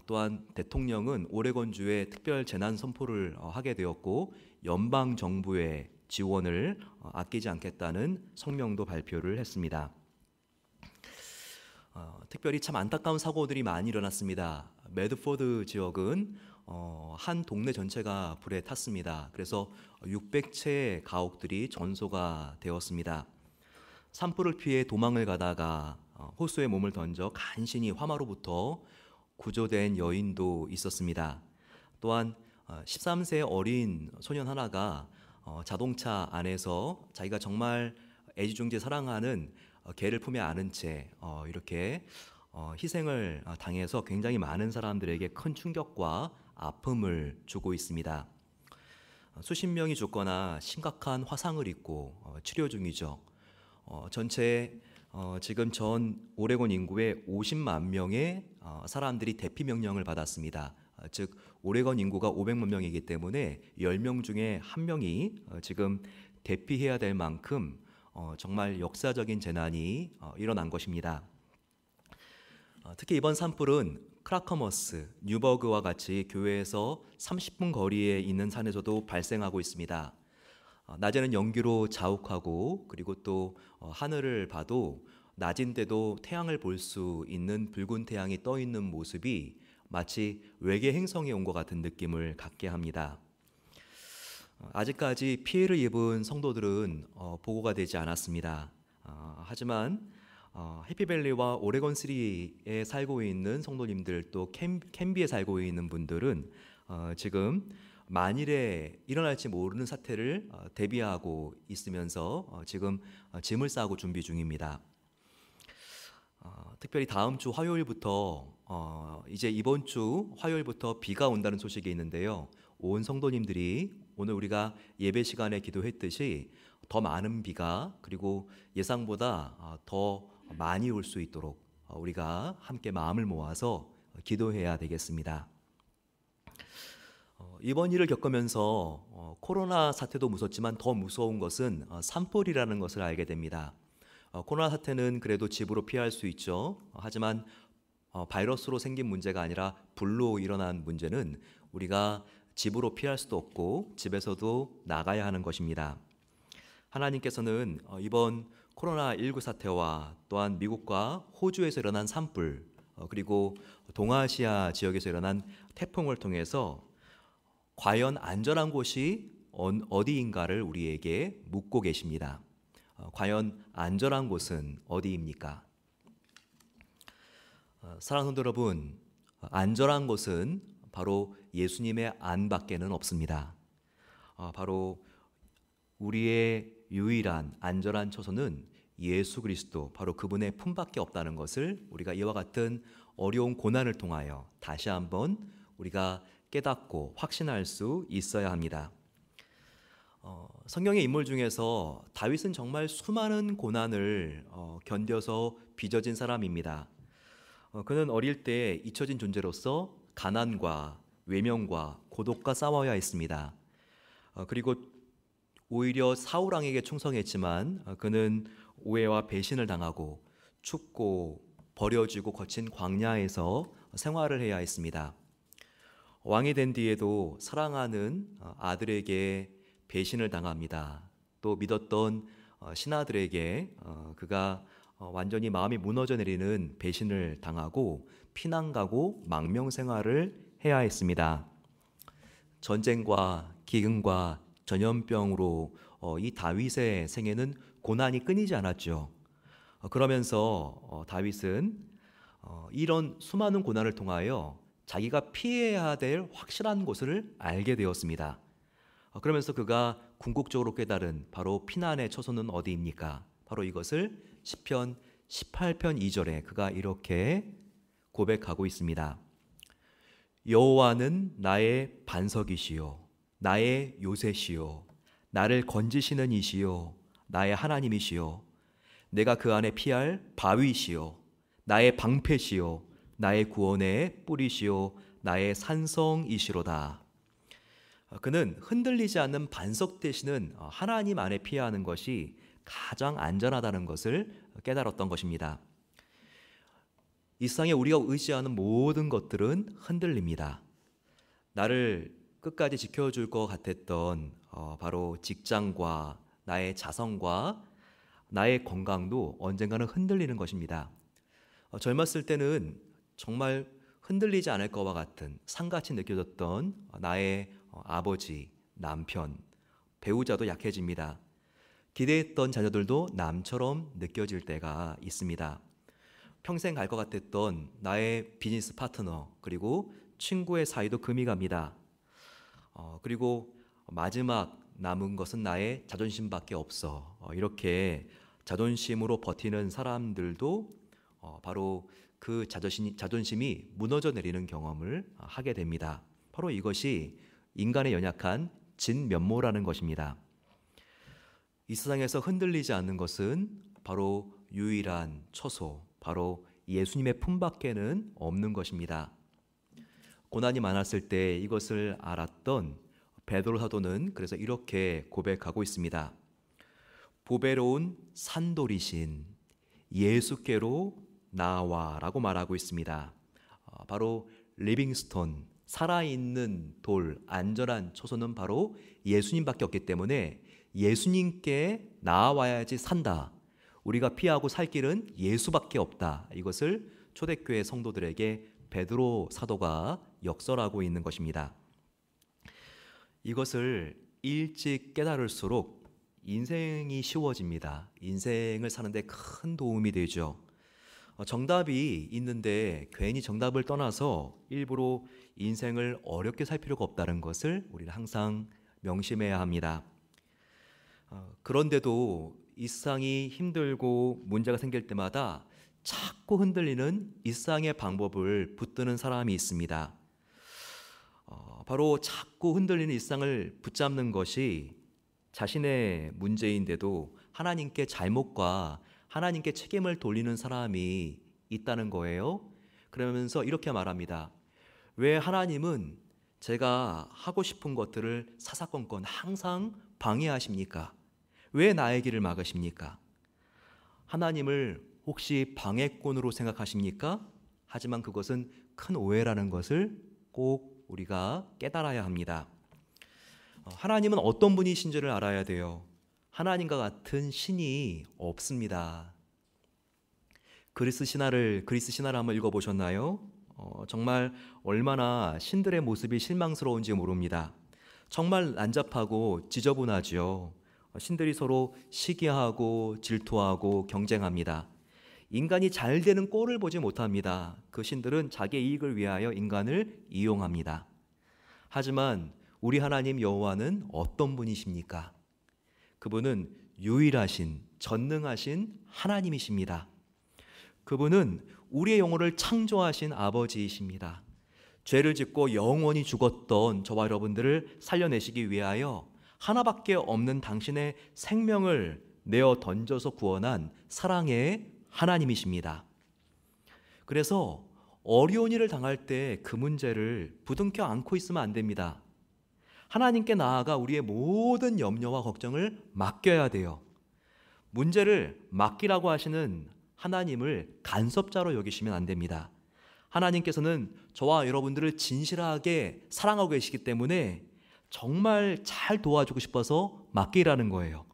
또한 대통령은 오레곤주에 특별 재난 선포를 하게 되었고 연방 정부의 지원을 아끼지 않겠다는 성명도 발표를 했습니다. 특별히 참 안타까운 사고들이 많이 일어났습니다. 매드포드 지역은 한 동네 전체가 불에 탔습니다. 그래서 600채의 가옥들이 전소가 되었습니다. 산불을 피해 도망을 가다가 호수에 몸을 던져 간신히 화마로부터 구조된 여인도 있었습니다. 또한 13세 어린 소년 하나가 자동차 안에서 자기가 정말 애지중지 사랑하는 개를 품에 안은 채 이렇게 희생을 당해서 굉장히 많은 사람들에게 큰 충격과 아픔을 주고 있습니다. 수십 명이 죽거나 심각한 화상을 입고 치료 중이죠. 전체 지금 전 오레곤 인구의 50만 명의 사람들이 대피 명령을 받았습니다. 즉 오레곤 인구가 500만 명이기 때문에 10명 중에 1명이 지금 대피해야 될 만큼 정말 역사적인 재난이 일어난 것입니다. 특히 이번 산불은 크라커머스, 뉴버그와 같이 교외에서 30분 거리에 있는 산에서도 발생하고 있습니다. 낮에는 연기로 자욱하고 그리고 또 하늘을 봐도 낮인데도 태양을 볼 수 있는 붉은 태양이 떠 있는 모습이 마치 외계 행성에 온 것 같은 느낌을 갖게 합니다. 아직까지 피해를 입은 성도들은 보고가 되지 않았습니다. 하지만 해피밸리와 오레곤3에 살고 있는 성도님들 또 캔비에 살고 있는 분들은 지금 만일에 일어날지 모르는 사태를 대비하고 있으면서 지금 짐을 싸고 준비 중입니다. 특별히 다음 주 화요일부터 이제 이번 주 화요일부터 비가 온다는 소식이 있는데요. 온 성도님들이 오늘 우리가 예배 시간에 기도했듯이 더 많은 비가 그리고 예상보다 더 많이 올 수 있도록 우리가 함께 마음을 모아서 기도해야 되겠습니다. 이번 일을 겪으면서 코로나 사태도 무섭지만 더 무서운 것은 산불이라는 것을 알게 됩니다. 코로나 사태는 그래도 집으로 피할 수 있죠. 하지만 바이러스로 생긴 문제가 아니라 불로 일어난 문제는 우리가 집으로 피할 수도 없고 집에서도 나가야 하는 것입니다. 하나님께서는 이번 코로나19 사태와 또한 미국과 호주에서 일어난 산불 그리고 동아시아 지역에서 일어난 태풍을 통해서 과연 안전한 곳이 어디인가를 우리에게 묻고 계십니다. 과연 안전한 곳은 어디입니까? 사랑하는 성도 여러분, 안전한 곳은 바로 예수님의 안밖에는 없습니다. 바로 우리의 유일한 안전한 처소는 예수 그리스도, 바로 그분의 품밖에 없다는 것을 우리가 이와 같은 어려운 고난을 통하여 다시 한번 우리가 깨닫고 확신할 수 있어야 합니다. 성경의 인물 중에서 다윗은 정말 수많은 고난을 견뎌서 빚어진 사람입니다. 그는 어릴 때 잊혀진 존재로서 가난과 외면과 고독과 싸워야 했습니다. 그리고 오히려 사울 왕에게 충성했지만 그는 오해와 배신을 당하고 춥고 버려지고 거친 광야에서 생활을 해야 했습니다. 왕이 된 뒤에도 사랑하는 아들에게 배신을 당합니다. 또 믿었던 신하들에게 그가 완전히 마음이 무너져 내리는 배신을 당하고 피난 가고 망명 생활을 해야 했습니다. 전쟁과 기근과 전염병으로 이 다윗의 생애는 고난이 끊이지 않았죠. 그러면서 다윗은 이런 수많은 고난을 통하여 자기가 피해야 될 확실한 곳을 알게 되었습니다. 그러면서 그가 궁극적으로 깨달은 바로 피난의 처소는 어디입니까? 바로 이것을 시편 18편 2절에 그가 이렇게 고백하고 있습니다. 여호와는 나의 반석이시요 나의 요새시요 나를 건지시는 이시요 나의 하나님이시요 내가 그 안에 피할 바위시요 나의 방패시요 나의 구원의 뿌리시요 나의 산성이시로다. 그는 흔들리지 않는 반석 되시는 하나님 안에 피하는 것이 가장 안전하다는 것을 깨달았던 것입니다. 이 세상에 우리가 의지하는 모든 것들은 흔들립니다. 나를 끝까지 지켜줄 것 같았던 바로 직장과 나의 자성과 나의 건강도 언젠가는 흔들리는 것입니다. 젊었을 때는 정말 흔들리지 않을 것과 같은 산같이 느껴졌던 나의 아버지, 남편, 배우자도 약해집니다. 기대했던 자녀들도 남처럼 느껴질 때가 있습니다. 평생 갈 것 같았던 나의 비즈니스 파트너 그리고 친구의 사이도 금이 갑니다. 그리고 마지막 남은 것은 나의 자존심밖에 없어. 이렇게 자존심으로 버티는 사람들도 바로 그 자존심이 무너져 내리는 경험을 하게 됩니다. 바로 이것이 인간의 연약한 진면모라는 것입니다. 이 세상에서 흔들리지 않는 것은 바로 유일한 처소, 바로 예수님의 품밖에는 없는 것입니다. 고난이 많았을 때 이것을 알았던 베드로 사도는 그래서 이렇게 고백하고 있습니다. 보배로운 산돌이신 예수께로 나와라고 말하고 있습니다. 바로 리빙스톤, 살아있는 돌, 안전한 초소는 바로 예수님밖에 없기 때문에 예수님께 나와야지 산다. 우리가 피하고 살 길은 예수밖에 없다. 이것을 초대교회 성도들에게 베드로 사도가 역설하고 있는 것입니다. 이것을 일찍 깨달을수록 인생이 쉬워집니다. 인생을 사는데 큰 도움이 되죠. 정답이 있는데 괜히 정답을 떠나서 일부러 인생을 어렵게 살 필요가 없다는 것을 우리는 항상 명심해야 합니다. 그런데도 이 세상이 힘들고 문제가 생길 때마다 자꾸 흔들리는 이 세상의 방법을 붙드는 사람이 있습니다. 바로 자꾸 흔들리는 이 세상을 붙잡는 것이 자신의 문제인데도 하나님께 잘못과 하나님께 책임을 돌리는 사람이 있다는 거예요. 그러면서 이렇게 말합니다. 왜 하나님은 제가 하고 싶은 것들을 사사건건 항상 방해하십니까? 왜 나의 길을 막으십니까? 하나님을 혹시 방해꾼으로 생각하십니까? 하지만 그것은 큰 오해라는 것을 꼭 우리가 깨달아야 합니다. 하나님은 어떤 분이신지를 알아야 돼요. 하나님과 같은 신이 없습니다. 그리스 신화를 한번 읽어보셨나요? 정말 얼마나 신들의 모습이 실망스러운지 모릅니다. 정말 난잡하고 지저분하죠. 신들이 서로 시기하고 질투하고 경쟁합니다. 인간이 잘 되는 꼴을 보지 못합니다. 그 신들은 자기의 이익을 위하여 인간을 이용합니다. 하지만 우리 하나님 여호와는 어떤 분이십니까? 그분은 유일하신, 전능하신 하나님이십니다. 그분은 우리의 영혼을 창조하신 아버지이십니다. 죄를 짓고 영원히 죽었던 저와 여러분들을 살려내시기 위하여 하나밖에 없는 당신의 생명을 내어 던져서 구원한 사랑의 하나님이십니다. 그래서 어려운 일을 당할 때 그 문제를 부둥켜 안고 있으면 안 됩니다. 하나님께 나아가 우리의 모든 염려와 걱정을 맡겨야 돼요. 문제를 맡기라고 하시는 하나님을 간섭자로 여기시면 안 됩니다. 하나님께서는 저와 여러분들을 진실하게 사랑하고 계시기 때문에 정말 잘 도와주고 싶어서 맡기라는 거예요.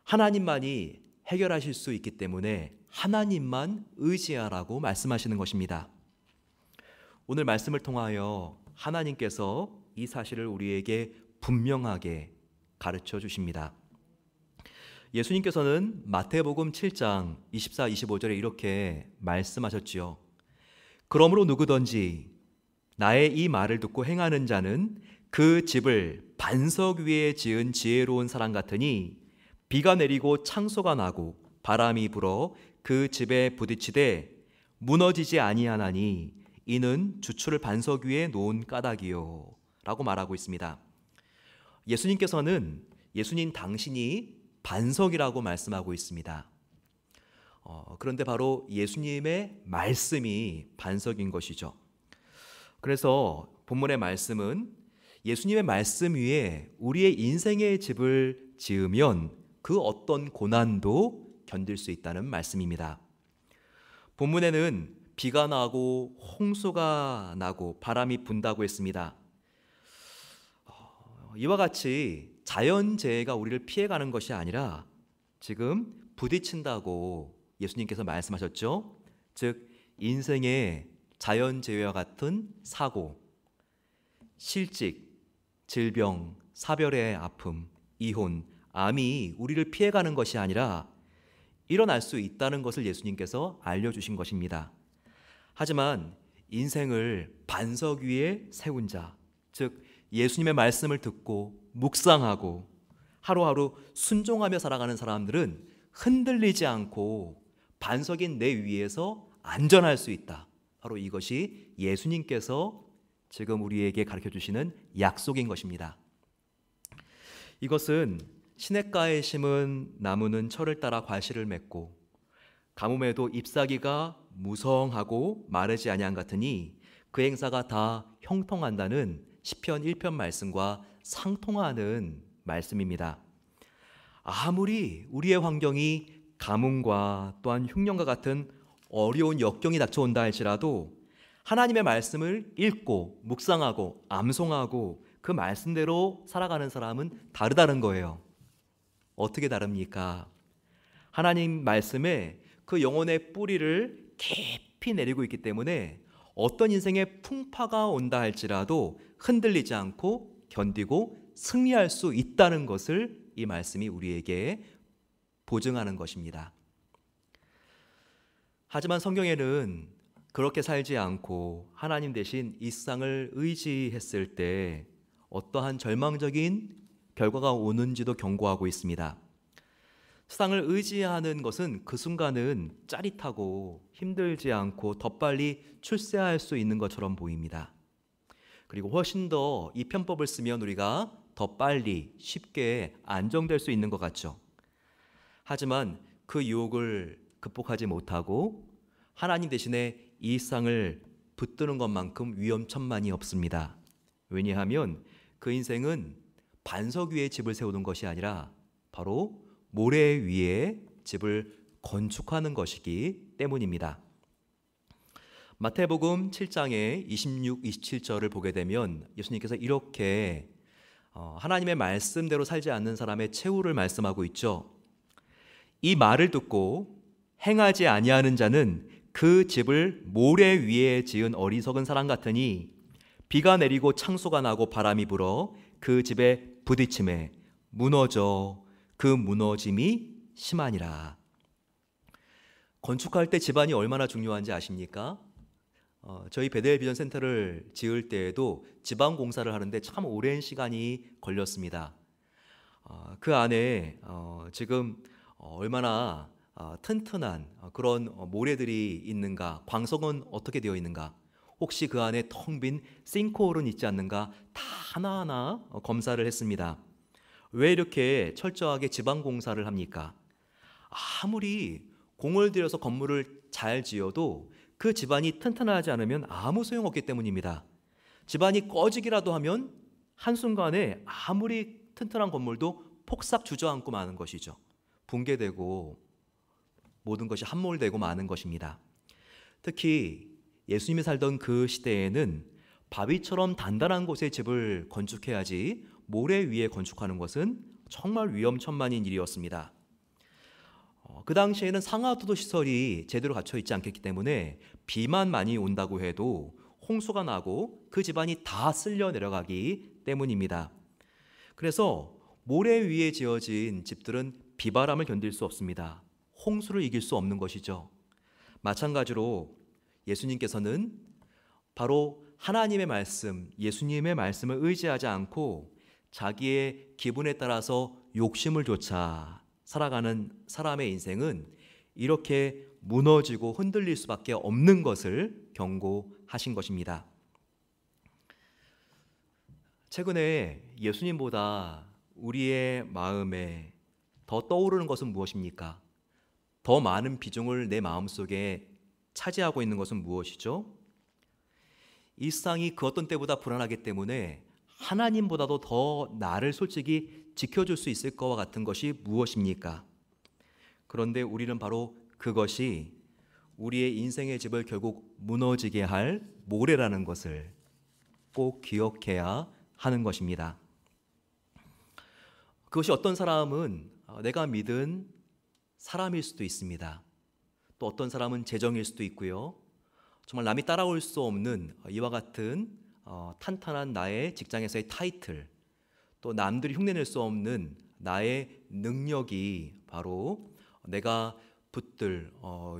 하나님만이 해결하실 수 있기 때문에 하나님만 의지하라고 말씀하시는 것입니다. 오늘 말씀을 통하여 하나님께서 이 사실을 우리에게 분명하게 가르쳐 주십니다. 예수님께서는 마태복음 7장 24, 25절에 이렇게 말씀하셨지요. 그러므로 누구든지 나의 이 말을 듣고 행하는 자는 그 집을 반석 위에 지은 지혜로운 사람 같으니 비가 내리고 창소가 나고 바람이 불어 그 집에 부딪히되 무너지지 아니하나니 이는 주추를 반석 위에 놓은 까닭이요 라고 말하고 있습니다. 예수님께서는 예수님 당신이 반석이라고 말씀하고 있습니다. 그런데 바로 예수님의 말씀이 반석인 것이죠. 그래서 본문의 말씀은 예수님의 말씀 위에 우리의 인생의 집을 지으면 그 어떤 고난도 견딜 수 있다는 말씀입니다. 본문에는 비가 나고 홍수가 나고 바람이 분다고 했습니다. 이와 같이 자연재해가 우리를 피해가는 것이 아니라 지금 부딪힌다고 예수님께서 말씀하셨죠. 즉 인생의 자연재해와 같은 사고, 실직, 질병, 사별의 아픔, 이혼, 암이 우리를 피해가는 것이 아니라 일어날 수 있다는 것을 예수님께서 알려주신 것입니다. 하지만 인생을 반석 위에 세운 자, 즉 예수님의 말씀을 듣고 묵상하고 하루하루 순종하며 살아가는 사람들은 흔들리지 않고 반석인 내 위에서 안전할 수 있다. 바로 이것이 예수님께서 지금 우리에게 가르쳐주시는 약속인 것입니다. 이것은 시냇가에 심은 나무는 철을 따라 과실을 맺고 가뭄에도 잎사귀가 무성하고 마르지 아니한 같으니 그 행사가 다 형통한다는 시편 1편 말씀과 상통하는 말씀입니다. 아무리 우리의 환경이 가뭄과 또한 흉년과 같은 어려운 역경이 닥쳐온다 할지라도 하나님의 말씀을 읽고 묵상하고 암송하고 그 말씀대로 살아가는 사람은 다르다는 거예요. 어떻게 다릅니까? 하나님 말씀에 그 영혼의 뿌리를 깊이 내리고 있기 때문에 어떤 인생의 풍파가 온다 할지라도 흔들리지 않고 견디고 승리할 수 있다는 것을 이 말씀이 우리에게 보증하는 것입니다. 하지만 성경에는 그렇게 살지 않고 하나님 대신 이 세상을 의지했을 때 어떠한 절망적인 결과가 오는지도 경고하고 있습니다. 세상을 의지하는 것은 그 순간은 짜릿하고 힘들지 않고 더 빨리 출세할 수 있는 것처럼 보입니다. 그리고 훨씬 더 이 편법을 쓰면 우리가 더 빨리 쉽게 안정될 수 있는 것 같죠. 하지만 그 유혹을 극복하지 못하고 하나님 대신에 이 세상을 붙드는 것만큼 위험천만이 없습니다. 왜냐하면 그 인생은 반석 위에 집을 세우는 것이 아니라 바로 모래 위에 집을 건축하는 것이기 때문입니다. 마태복음 7장의 26, 27절을 보게 되면 예수님께서 이렇게 하나님의 말씀대로 살지 않는 사람의 최후를 말씀하고 있죠. 이 말을 듣고 행하지 아니하는 자는 그 집을 모래 위에 지은 어리석은 사람 같으니 비가 내리고 창수가 나고 바람이 불어 그 집에 부딪힘에 무너져 그 무너짐이 심하니라. 건축할 때 집안이 얼마나 중요한지 아십니까? 저희 베델 비전 센터를 지을 때에도 지방 공사를 하는데 참 오랜 시간이 걸렸습니다. 그 안에 지금 얼마나 튼튼한 그런 모래들이 있는가, 광석은 어떻게 되어 있는가, 혹시 그 안에 텅 빈 싱크홀은 있지 않는가 다 하나하나 검사를 했습니다. 왜 이렇게 철저하게 지방 공사를 합니까? 아무리 공을 들여서 건물을 잘 지어도 그 집안이 튼튼하지 않으면 아무 소용없기 때문입니다. 집안이 꺼지기라도 하면 한순간에 아무리 튼튼한 건물도 폭삭 주저앉고 마는 것이죠. 붕괴되고 모든 것이 함몰되고 마는 것입니다. 특히 예수님이 살던 그 시대에는 바위처럼 단단한 곳에 집을 건축해야지 모래 위에 건축하는 것은 정말 위험천만인 일이었습니다. 그 당시에는 상하수도 시설이 제대로 갖춰 있지 않기 때문에 비만 많이 온다고 해도 홍수가 나고 그 집안이 다 쓸려 내려가기 때문입니다. 그래서 모래 위에 지어진 집들은 비바람을 견딜 수 없습니다. 홍수를 이길 수 없는 것이죠. 마찬가지로 예수님께서는 바로 하나님의 말씀, 예수님의 말씀을 의지하지 않고 자기의 기분에 따라서 욕심을 좇아 살아가는 사람의 인생은 이렇게 무너지고 흔들릴 수밖에 없는 것을 경고하신 것입니다. 최근에 예수님보다 우리의 마음에 더 떠오르는 것은 무엇입니까? 더 많은 비중을 내 마음속에 차지하고 있는 것은 무엇이죠? 이 세상이 그 어떤 때보다 불안하기 때문에 하나님보다도 더 나를 솔직히 지켜줄 수 있을 것과 같은 것이 무엇입니까? 그런데 우리는 바로 그것이 우리의 인생의 집을 결국 무너지게 할 모래라는 것을 꼭 기억해야 하는 것입니다. 그것이 어떤 사람은 내가 믿은 사람일 수도 있습니다. 또 어떤 사람은 재정일 수도 있고요. 정말 남이 따라올 수 없는 이와 같은 탄탄한 나의 직장에서의 타이틀, 또 남들이 흉내낼 수 없는 나의 능력이 바로 내가 붙들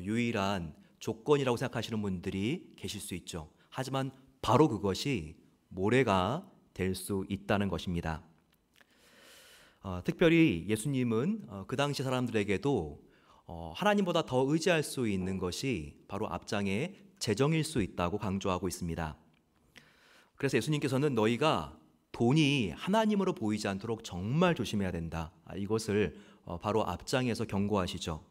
유일한 조건이라고 생각하시는 분들이 계실 수 있죠. 하지만 바로 그것이 모래가 될 수 있다는 것입니다. 특별히 예수님은 그 당시 사람들에게도 하나님보다 더 의지할 수 있는 것이 바로 앞장의 재정일 수 있다고 강조하고 있습니다. 그래서 예수님께서는 너희가 돈이 하나님으로 보이지 않도록 정말 조심해야 된다. 이것을 바로 앞장에서 경고하시죠.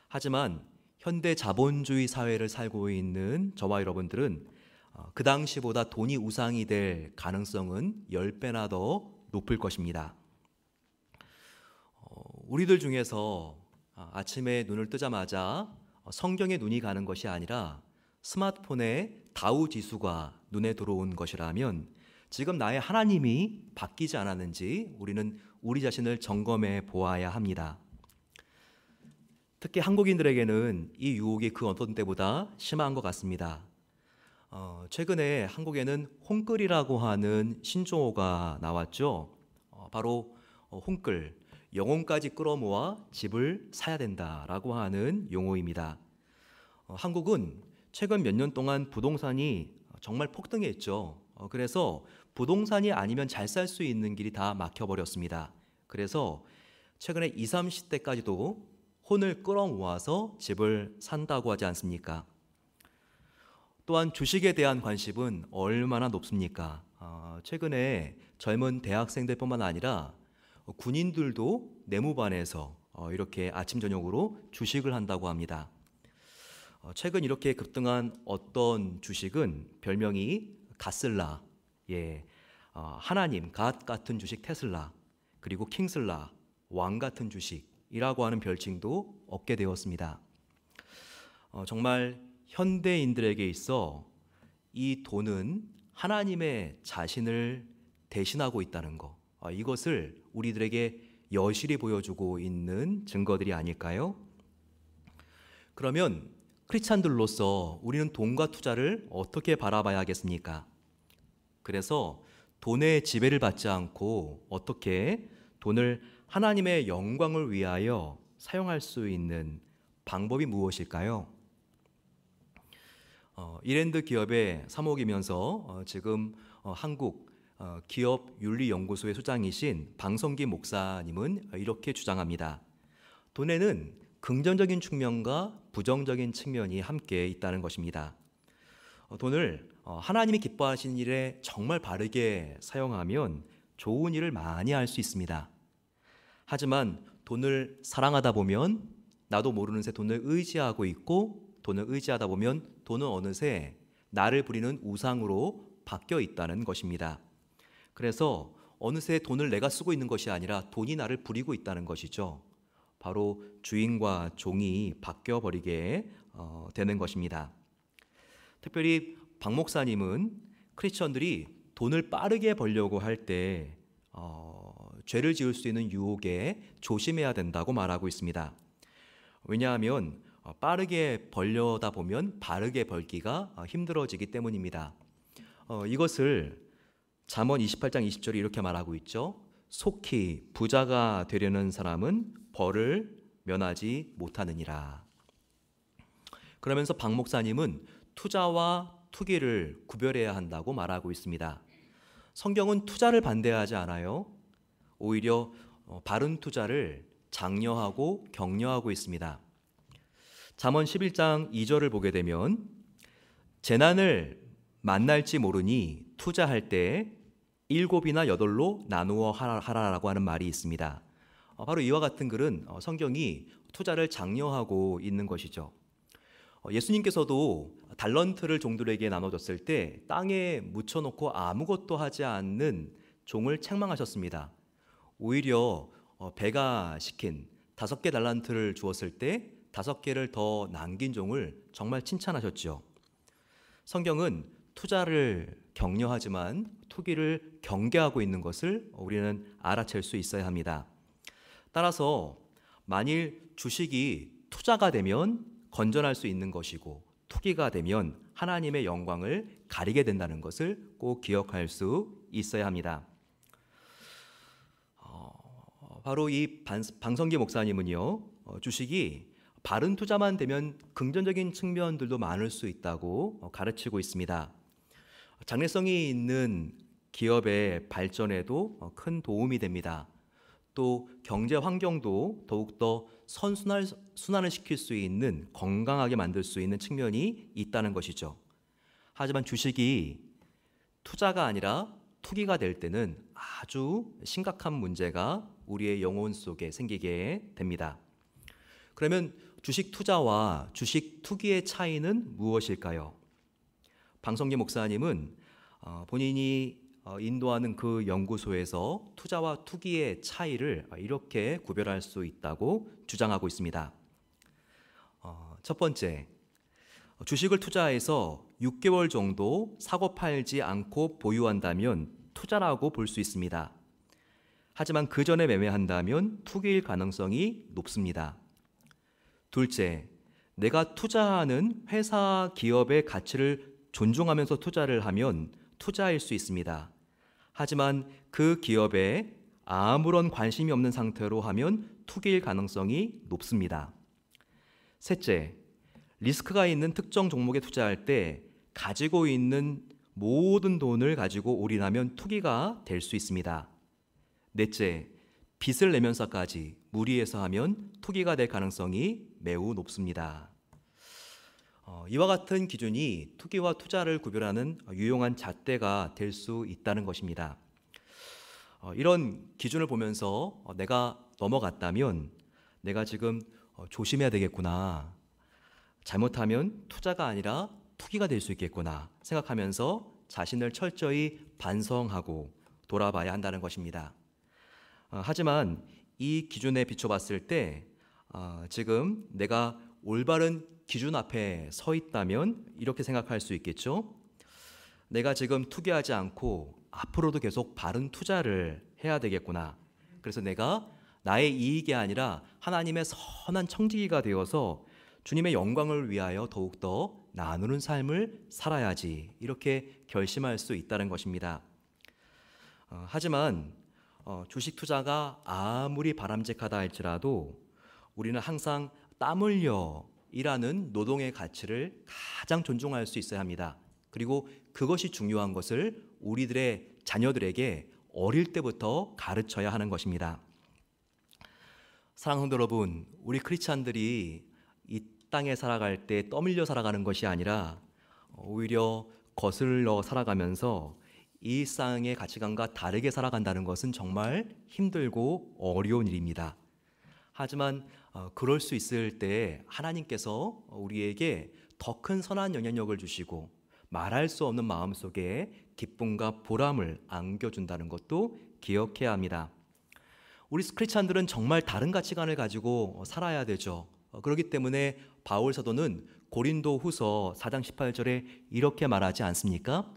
하지만 현대 자본주의 사회를 살고 있는 저와 여러분들은 그 당시보다 돈이 우상이 될 가능성은 10배나 더 높을 것입니다. 우리들 중에서 아침에 눈을 뜨자마자 성경에 눈이 가는 것이 아니라 스마트폰의 다우 지수가 눈에 들어온 것이라면 지금 나의 하나님이 바뀌지 않았는지 우리는 우리 자신을 점검해 보아야 합니다. 특히 한국인들에게는 이 유혹이 그 어떤 때보다 심한 것 같습니다. 최근에 한국에는 홍끌이라고 하는 신조어가 나왔죠. 바로 홍끌, 영혼까지 끌어모아 집을 사야 된다라고 하는 용어입니다. 한국은 최근 몇 년 동안 부동산이 정말 폭등했죠. 그래서 부동산이 아니면 잘 살 수 있는 길이 다 막혀버렸습니다. 그래서 최근에 20, 30대까지도 혼을 끌어모아서 집을 산다고 하지 않습니까? 또한 주식에 대한 관심은 얼마나 높습니까? 최근에 젊은 대학생들뿐만 아니라 군인들도 내무반에서 이렇게 아침 저녁으로 주식을 한다고 합니다. 최근 이렇게 급등한 어떤 주식은 별명이 갓슬라, 하나님, 갓 같은 주식 테슬라, 그리고 킹슬라, 왕 같은 주식이라고 하는 별칭도 얻게 되었습니다. 정말 현대인들에게 있어 이 돈은 하나님의 자신을 대신하고 있다는 것, 이것을 우리들에게 여실히 보여주고 있는 증거들이 아닐까요? 그러면 크리스찬들로서 우리는 돈과 투자를 어떻게 바라봐야 하겠습니까? 그래서 돈의 지배를 받지 않고 어떻게 돈을 하나님의 영광을 위하여 사용할 수 있는 방법이 무엇일까요? 이랜드 기업의 사목이면서 지금 한국 기업윤리연구소의 소장이신 방성기 목사님은 이렇게 주장합니다. 돈에는 긍정적인 측면과 부정적인 측면이 함께 있다는 것입니다. 돈을 하나님이 기뻐하시는 일에 정말 바르게 사용하면 좋은 일을 많이 할 수 있습니다. 하지만 돈을 사랑하다 보면 나도 모르는 새 돈을 의지하고 있고, 돈을 의지하다 보면 돈은 어느새 나를 부리는 우상으로 바뀌어 있다는 것입니다. 그래서 어느새 돈을 내가 쓰고 있는 것이 아니라 돈이 나를 부리고 있다는 것이죠. 바로 주인과 종이 바뀌어 버리게 되는 것입니다. 특별히 박 목사님은 크리스천들이 돈을 빠르게 벌려고 할 때 죄를 지을 수 있는 유혹에 조심해야 된다고 말하고 있습니다. 왜냐하면 빠르게 벌려다 보면 바르게 벌기가 힘들어지기 때문입니다. 이것을 잠언 28장 20절이 이렇게 말하고 있죠. 속히 부자가 되려는 사람은 벌을 면하지 못하느니라. 그러면서 박 목사님은 투자와 투기를 구별해야 한다고 말하고 있습니다. 성경은 투자를 반대하지 않아요. 오히려 바른 투자를 장려하고 격려하고 있습니다. 잠언 11장 2절을 보게 되면 재난을 만날지 모르니 투자할 때 7이나 8로 나누어 하라라고 하는 말이 있습니다. 바로 이와 같은 글은 성경이 투자를 장려하고 있는 것이죠. 예수님께서도 달란트를 종들에게 나눠줬을 때 땅에 묻혀놓고 아무것도 하지 않는 종을 책망하셨습니다. 오히려 배가 시킨 5개 달란트를 주었을 때 5개를 더 남긴 종을 정말 칭찬하셨죠. 성경은 투자를 격려하지만 투기를 경계하고 있는 것을 우리는 알아챌 수 있어야 합니다. 따라서 만일 주식이 투자가 되면 건전할 수 있는 것이고 투기가 되면 하나님의 영광을 가리게 된다는 것을 꼭 기억할 수 있어야 합니다. 바로 이 방성기 목사님은요, 주식이 바른 투자만 되면 긍정적인 측면들도 많을 수 있다고 가르치고 있습니다. 장래성이 있는 기업의 발전에도 큰 도움이 됩니다. 또 경제 환경도 더욱더 선순환을 시킬 수 있는, 건강하게 만들 수 있는 측면이 있다는 것이죠. 하지만 주식이 투자가 아니라 투기가 될 때는 아주 심각한 문제가 우리의 영혼 속에 생기게 됩니다. 그러면 주식 투자와 주식 투기의 차이는 무엇일까요? 방성기 목사님은 본인이 인도하는 그 연구소에서 투자와 투기의 차이를 이렇게 구별할 수 있다고 주장하고 있습니다. 첫 번째, 주식을 투자해서 6개월 정도 사고 팔지 않고 보유한다면 투자라고 볼 수 있습니다. 하지만 그 전에 매매한다면 투기일 가능성이 높습니다. 둘째, 내가 투자하는 회사 기업의 가치를 존중하면서 투자를 하면 투자일 수 있습니다. 하지만 그 기업에 아무런 관심이 없는 상태로 하면 투기일 가능성이 높습니다. 셋째, 리스크가 있는 특정 종목에 투자할 때 가지고 있는 모든 돈을 가지고 올인하면 투기가 될 수 있습니다. 넷째, 빚을 내면서까지 무리해서 하면 투기가 될 가능성이 매우 높습니다. 이와 같은 기준이 투기와 투자를 구별하는 유용한 잣대가 될 수 있다는 것입니다. 이런 기준을 보면서 내가 넘어갔다면 내가 지금 조심해야 되겠구나, 잘못하면 투자가 아니라 투기가 될 수 있겠구나 생각하면서 자신을 철저히 반성하고 돌아봐야 한다는 것입니다. 하지만 이 기준에 비춰봤을 때 지금 내가 올바른 기준 앞에 서 있다면 이렇게 생각할 수 있겠죠. 내가 지금 투기하지 않고 앞으로도 계속 바른 투자를 해야 되겠구나. 그래서 내가 나의 이익이 아니라 하나님의 선한 청지기가 되어서 주님의 영광을 위하여 더욱더 나누는 삶을 살아야지, 이렇게 결심할 수 있다는 것입니다. 하지만 주식 투자가 아무리 바람직하다 할지라도 우리는 항상 땀 흘려 일하는 노동의 가치를 가장 존중할 수 있어야 합니다. 그리고 그것이 중요한 것을 우리들의 자녀들에게 어릴 때부터 가르쳐야 하는 것입니다. 사랑하는 성도 여러분, 우리 크리스찬들이 이 땅에 살아갈 때 떠밀려 살아가는 것이 아니라 오히려 거슬러 살아가면서 이 일상의 가치관과 다르게 살아간다는 것은 정말 힘들고 어려운 일입니다. 하지만 그럴 수 있을 때 하나님께서 우리에게 더 큰 선한 영향력을 주시고 말할 수 없는 마음속에 기쁨과 보람을 안겨준다는 것도 기억해야 합니다. 우리 크리스찬들은 정말 다른 가치관을 가지고 살아야 되죠. 그렇기 때문에 바울 사도는 고린도 후서 4장 18절에 이렇게 말하지 않습니까?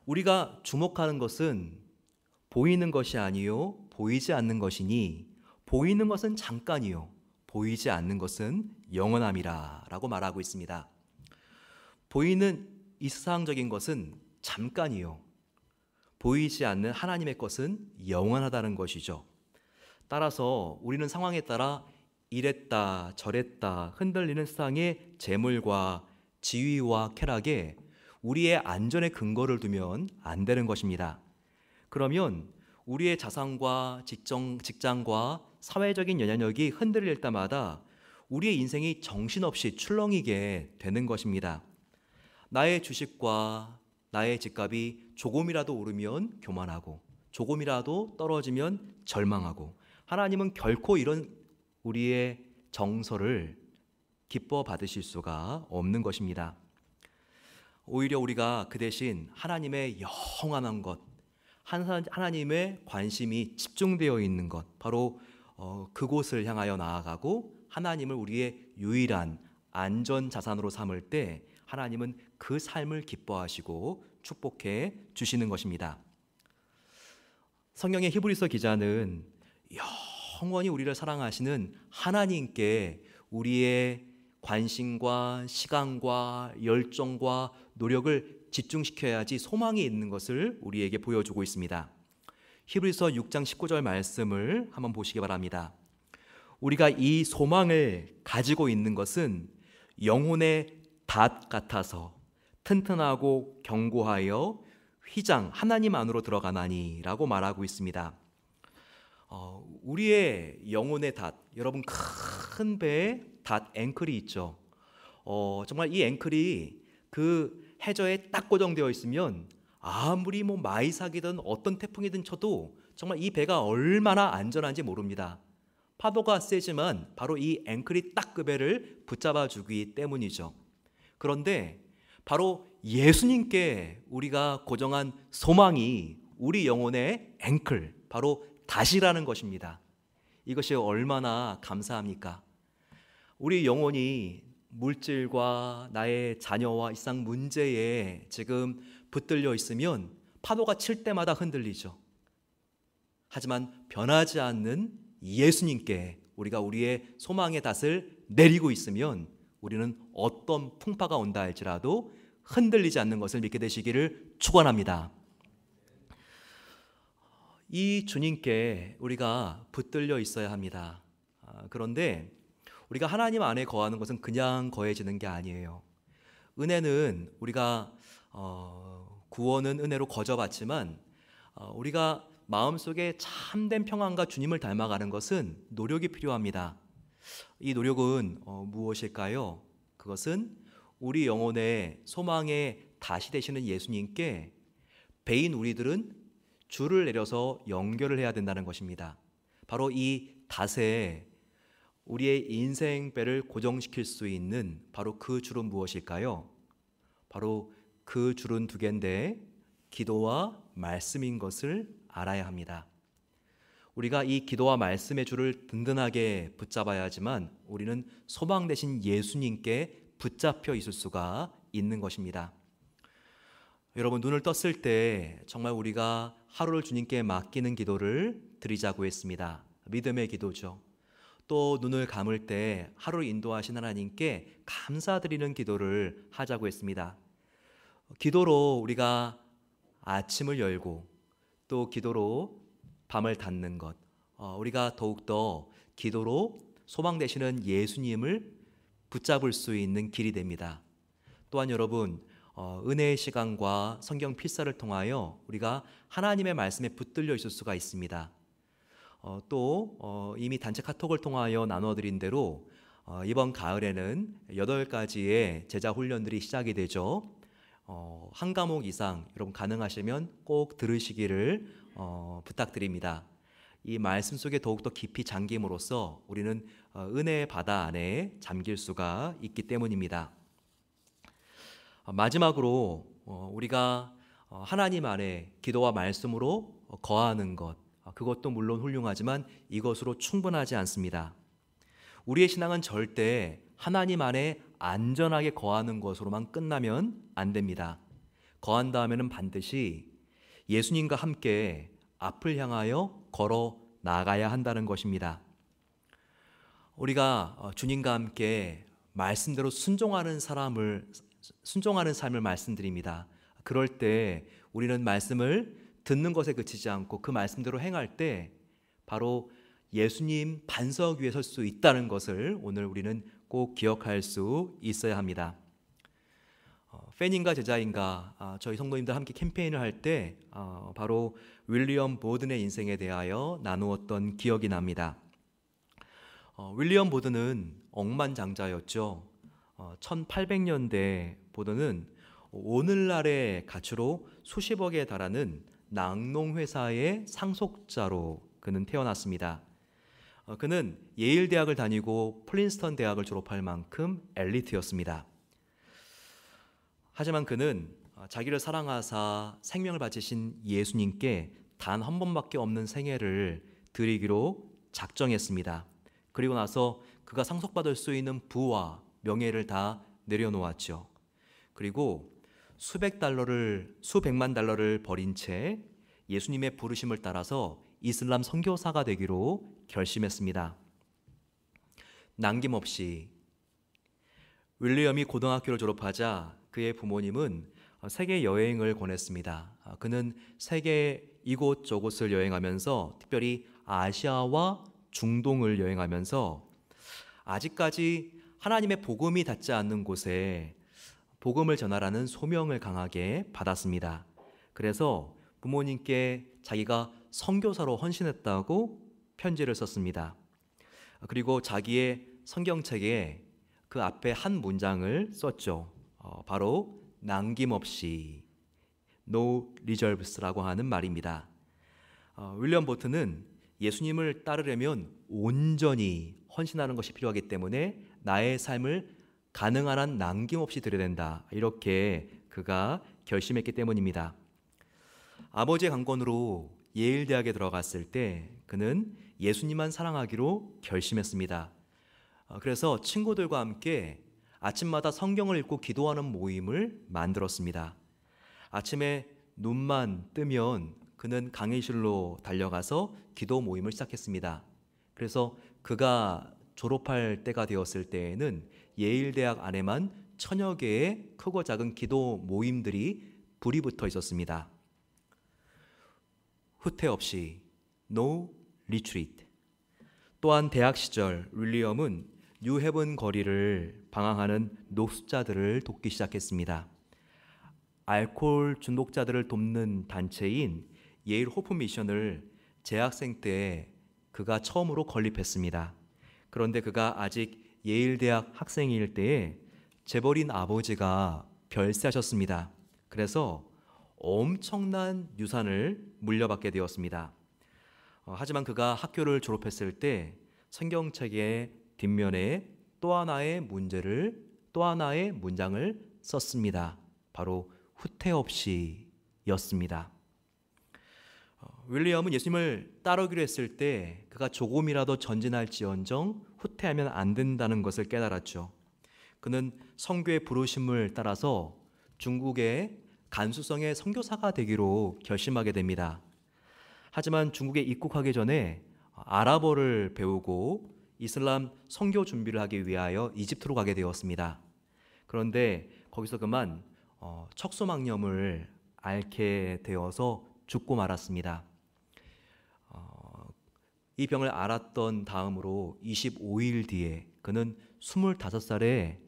우리가 주목하는 것은 보이는 것이 아니요 보이지 않는 것이니 보이는 것은 잠깐이요 보이지 않는 것은 영원함이라 라고 말하고 있습니다. 보이는 이 세상적인 것은 잠깐이요 보이지 않는 하나님의 것은 영원하다는 것이죠. 따라서 우리는 상황에 따라 이랬다 저랬다 흔들리는 세상의 재물과 지위와 쾌락에 우리의 안전의 근거를 두면 안 되는 것입니다. 그러면 우리의 자산과 직장과 사회적인 영향력이 흔들릴 때마다 우리의 인생이 정신없이 출렁이게 되는 것입니다. 나의 주식과 나의 집값이 조금이라도 오르면 교만하고 조금이라도 떨어지면 절망하고, 하나님은 결코 이런 우리의 정서를 기뻐 받으실 수가 없는 것입니다. 오히려 우리가 그 대신 하나님의 영원한 것, 하나님의 관심이 집중되어 있는 것, 바로 그곳을 향하여 나아가고 하나님을 우리의 유일한 안전 자산으로 삼을 때 하나님은 그 삶을 기뻐하시고 축복해 주시는 것입니다. 성경의 히브리서 기자는 영원히 우리를 사랑하시는 하나님께 우리의 관심과 시간과 열정과 노력을 집중시켜야지 소망이 있는 것을 우리에게 보여주고 있습니다. 히브리서 6장 19절 말씀을 한번 보시기 바랍니다. 우리가 이 소망을 가지고 있는 것은 영혼의 닷 같아서 튼튼하고 견고하여 휘장 하나님 안으로 들어가나니 라고 말하고 있습니다. 우리의 영혼의 닷, 여러분 큰 배에 닷 앵클이 있죠. 정말 이 앵클이 그 해저에 딱 고정되어 있으면 아무리 마이삭이든 어떤 태풍이든 쳐도 정말 이 배가 얼마나 안전한지 모릅니다. 파도가 세지만 바로 이 앵클이 딱 그 배를 붙잡아 주기 때문이죠. 그런데 바로 예수님께 우리가 고정한 소망이 우리 영혼의 앵클, 바로 닷이라는 것입니다. 이것이 얼마나 감사합니까? 우리 영혼이 물질과 나의 자녀와 일상 문제에 지금 붙들려 있으면 파도가 칠 때마다 흔들리죠. 하지만 변하지 않는 예수님께 우리가 우리의 소망의 닷을 내리고 있으면 우리는 어떤 풍파가 온다 할지라도 흔들리지 않는 것을 믿게 되시기를 축원합니다. 이 주님께 우리가 붙들려 있어야 합니다. 그런데 우리가 하나님 안에 거하는 것은 그냥 거해지는 게 아니에요. 은혜는 우리가 구원은 은혜로 거저받지만 우리가 마음속에 참된 평안과 주님을 닮아가는 것은 노력이 필요합니다. 이 노력은 무엇일까요? 그것은 우리 영혼의 소망의 닷이 되시는 예수님께 배인 우리들은 줄을 내려서 연결을 해야 된다는 것입니다. 바로 이 닷에 우리의 인생배를 고정시킬 수 있는 바로 그 줄은 무엇일까요? 바로 그 줄은 두 개인데 기도와 말씀인 것을 알아야 합니다. 우리가 이 기도와 말씀의 줄을 든든하게 붙잡아야 하지만 우리는 소망 되신 예수님께 붙잡혀 있을 수가 있는 것입니다. 여러분, 눈을 떴을 때 정말 우리가 하루를 주님께 맡기는 기도를 드리자고 했습니다. 믿음의 기도죠. 또 눈을 감을 때 하루를 인도하신 하나님께 감사드리는 기도를 하자고 했습니다. 기도로 우리가 아침을 열고 또 기도로 밤을 닫는 것, 우리가 더욱더 기도로 소망 되시는 예수님을 붙잡을 수 있는 길이 됩니다. 또한 여러분, 은혜의 시간과 성경 필사를 통하여 우리가 하나님의 말씀에 붙들려 있을 수가 있습니다. 또 이미 단체 카톡을 통하여 나눠드린 대로 이번 가을에는 8가지의 제자 훈련들이 시작이 되죠. 한 과목 이상 여러분 가능하시면 꼭 들으시기를 부탁드립니다. 이 말씀 속에 더욱더 깊이 잠김으로써 우리는 은혜의 바다 안에 잠길 수가 있기 때문입니다. 마지막으로 우리가 하나님 안에 기도와 말씀으로 거하는 것, 그것도 물론 훌륭하지만 이것으로 충분하지 않습니다. 우리의 신앙은 절대 하나님 안에 안전하게 거하는 것으로만 끝나면 안 됩니다. 거한 다음에는 반드시 예수님과 함께 앞을 향하여 걸어 나가야 한다는 것입니다. 우리가 주님과 함께 말씀대로 순종하는 삶을 말씀드립니다. 그럴 때 우리는 말씀을 듣는 것에 그치지 않고 그 말씀대로 행할 때 바로 예수님 반석 위에 설 수 있다는 것을 오늘 우리는 꼭 기억할 수 있어야 합니다. 팬인가 제자인가 저희 성도님들 함께 캠페인을 할 때 바로 윌리엄 보든의 인생에 대하여 나누었던 기억이 납니다. 윌리엄 보든은 억만장자였죠. 1800년대 보든은 오늘날의 가치로 수십억에 달하는 낙농회사의 상속자로 그는 태어났습니다. 그는 예일 대학을 다니고 프린스턴 대학을 졸업할 만큼 엘리트였습니다. 하지만 그는 자기를 사랑하사 생명을 바치신 예수님께 단 한 번밖에 없는 생애를 드리기로 작정했습니다. 그리고 나서 그가 상속받을 수 있는 부와 명예를 다 내려놓았죠. 그리고 수백만 달러를 버린 채 예수님의 부르심을 따라서 이슬람 선교사가 되기로 결심했습니다. 남김없이 윌리엄이 고등학교를 졸업하자 그의 부모님은 세계 여행을 권했습니다. 그는 세계 이곳저곳을 여행하면서 특별히 아시아와 중동을 여행하면서 아직까지 하나님의 복음이 닿지 않는 곳에 복음을 전하라는 소명을 강하게 받았습니다. 그래서 부모님께 자기가 선교사로 헌신했다고 편지를 썼습니다. 그리고 자기의 성경책에 그 앞에 한 문장을 썼죠. 바로 남김없이 No reserves라고 하는 말입니다. 윌리엄 보트는 예수님을 따르려면 온전히 헌신하는 것이 필요하기 때문에 나의 삶을 가능한 한 남김없이 드려야 된다. 이렇게 그가 결심했기 때문입니다. 아버지의 강권으로 예일 대학에 들어갔을 때 그는 예수님만 사랑하기로 결심했습니다. 그래서 친구들과 함께 아침마다 성경을 읽고 기도하는 모임을 만들었습니다. 아침에 눈만 뜨면 그는 강의실로 달려가서 기도 모임을 시작했습니다. 그래서 그가 졸업할 때가 되었을 때에는 예일대학 안에만 1000여 개의 크고 작은 기도 모임들이 불이 붙어 있었습니다. 후퇴 없이 No retreat. 또한 대학 시절 윌리엄은 뉴헤븐 거리를 방황하는 노숙자들을 돕기 시작했습니다. 알코올 중독자들을 돕는 단체인 예일 호프 미션을 재학생 때 그가 처음으로 건립했습니다. 그런데 그가 아직 예일 대학 학생일 때에 재벌인 아버지가 별세하셨습니다. 그래서 엄청난 유산을 물려받게 되었습니다. 하지만 그가 학교를 졸업했을 때 성경책의 뒷면에 또 하나의 문장을 썼습니다. 바로 후퇴 없이 였습니다. 윌리엄은 예수님을 따르기로 했을 때 그가 조금이라도 전진할지언정 후퇴하면 안 된다는 것을 깨달았죠. 그는 선교의 부르심을 따라서 중국의 간수성의 선교사가 되기로 결심하게 됩니다. 하지만 중국에 입국하기 전에 아랍어를 배우고 이슬람 선교 준비를 하기 위하여 이집트로 가게 되었습니다. 그런데 거기서 그만 척수막염을 앓게 되어서 죽고 말았습니다. 이 병을 앓았던 다음으로 25일 뒤에 그는 25살에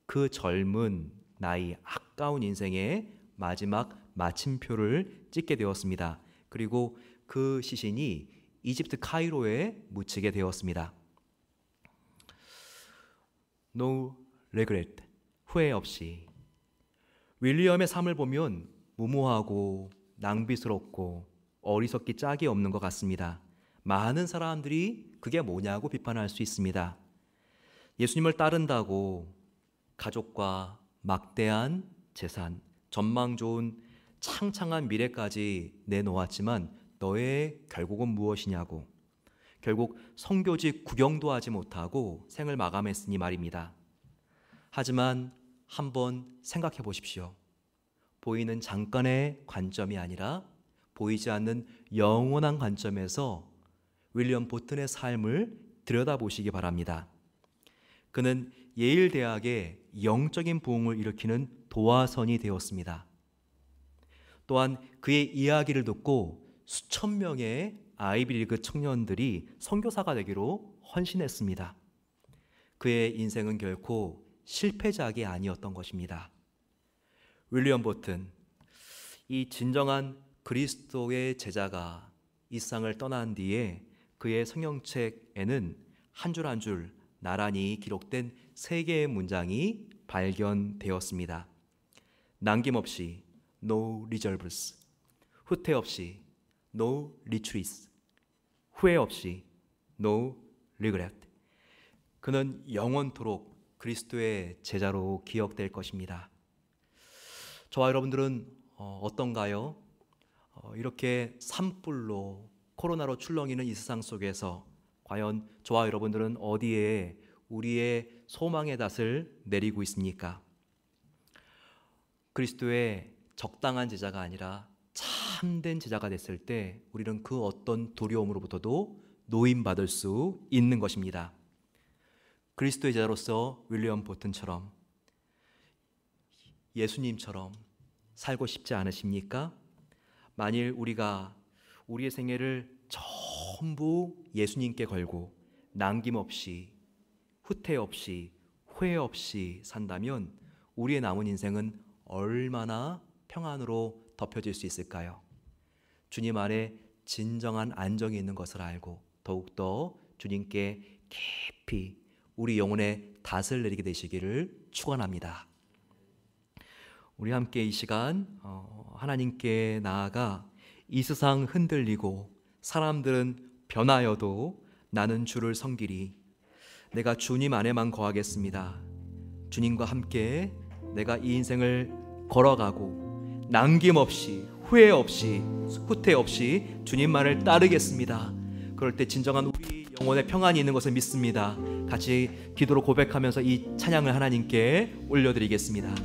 그 젊은 나이 아까운 인생의 마지막 마침표를 찍게 되었습니다. 그리고 그 시신이 이집트 카이로에 묻히게 되었습니다. No regret, 후회 없이. 윌리엄의 삶을 보면 무모하고 낭비스럽고 어리석기 짝이 없는 것 같습니다. 많은 사람들이 그게 뭐냐고 비판할 수 있습니다. 예수님을 따른다고 가족과 막대한 재산, 전망 좋은 창창한 미래까지 내놓았지만 너의 결국은 무엇이냐고. 결국 선교지 구경도 하지 못하고 생을 마감했으니 말입니다. 하지만 한번 생각해 보십시오. 보이는 잠깐의 관점이 아니라 보이지 않는 영원한 관점에서 윌리엄 보튼의 삶을 들여다보시기 바랍니다. 그는 예일 대학의 영적인 부흥을 일으키는 도화선이 되었습니다. 또한 그의 이야기를 듣고 수천 명의 아이비리그 청년들이 선교사가 되기로 헌신했습니다. 그의 인생은 결코 실패작이 아니었던 것입니다. 윌리엄 보튼, 이 진정한 그리스도의 제자가 이 세상을 떠난 뒤에 그의 성경책에는 한 줄 한 줄 나란히 기록된 3개의 문장이 발견되었습니다. 남김없이 No reserves, 후퇴 없이 No retreats, 후회 없이 No regret. 그는 영원토록 그리스도의 제자로 기억될 것입니다. 저와 여러분들은 어떤가요? 이렇게 산불로 코로나로 출렁이는 이 세상 속에서 과연 저와 여러분들은 어디에 우리의 소망의 닷을 내리고 있습니까? 그리스도의 적당한 제자가 아니라 참된 제자가 됐을 때 우리는 그 어떤 두려움으로부터도 노임받을 수 있는 것입니다. 그리스도의 제자로서 윌리엄 보튼처럼, 예수님처럼 살고 싶지 않으십니까? 만일 우리가 우리의 생애를 전부 예수님께 걸고 남김없이, 후퇴 없이, 후회 없이 산다면 우리의 남은 인생은 얼마나 평안으로 덮여질 수 있을까요? 주님 안에 진정한 안정이 있는 것을 알고 더욱더 주님께 깊이 우리 영혼의 닷을 내리게 되시기를 축원합니다. 우리 함께 이 시간 하나님께 나아가 이 세상 흔들리고 사람들은 변하여도 나는 주를 섬기리. 내가 주님 안에만 거하겠습니다. 주님과 함께 내가 이 인생을 걸어가고 남김없이, 후회 없이, 후퇴 없이 주님만을 따르겠습니다. 그럴 때 진정한 우리 영혼의 평안이 있는 것을 믿습니다. 같이 기도로 고백하면서 이 찬양을 하나님께 올려드리겠습니다.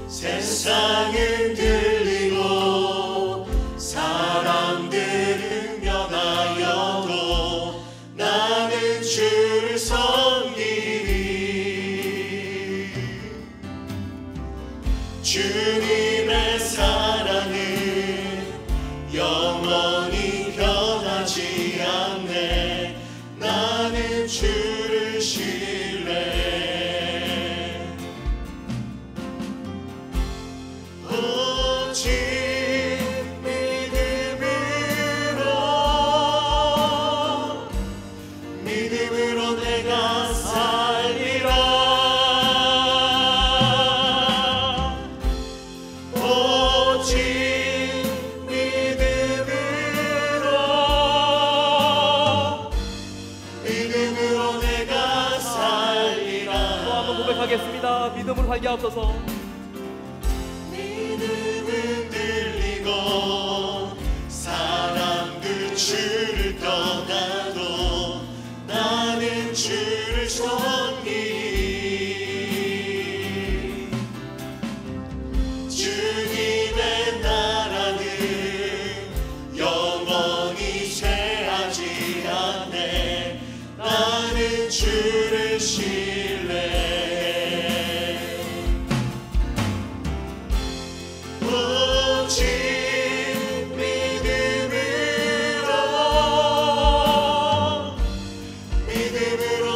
세상은 들리고 사람들은 변하여도 나는 주를 섬기리. 주님의 사랑은 영원히 변하지 않네. 나는 주를 신뢰해. 오직 믿음으로 내가 살리라. 오직 믿음으로 내가 살리라. 또 한번 고백하겠습니다. 믿음으로 살게 하옵소서. 사람들 주를 떠나도 나는 주를 섬기리. 주님의 나라는 영원히 쇠하지 않네. 나는 주를 신뢰해. 오직 믿음으로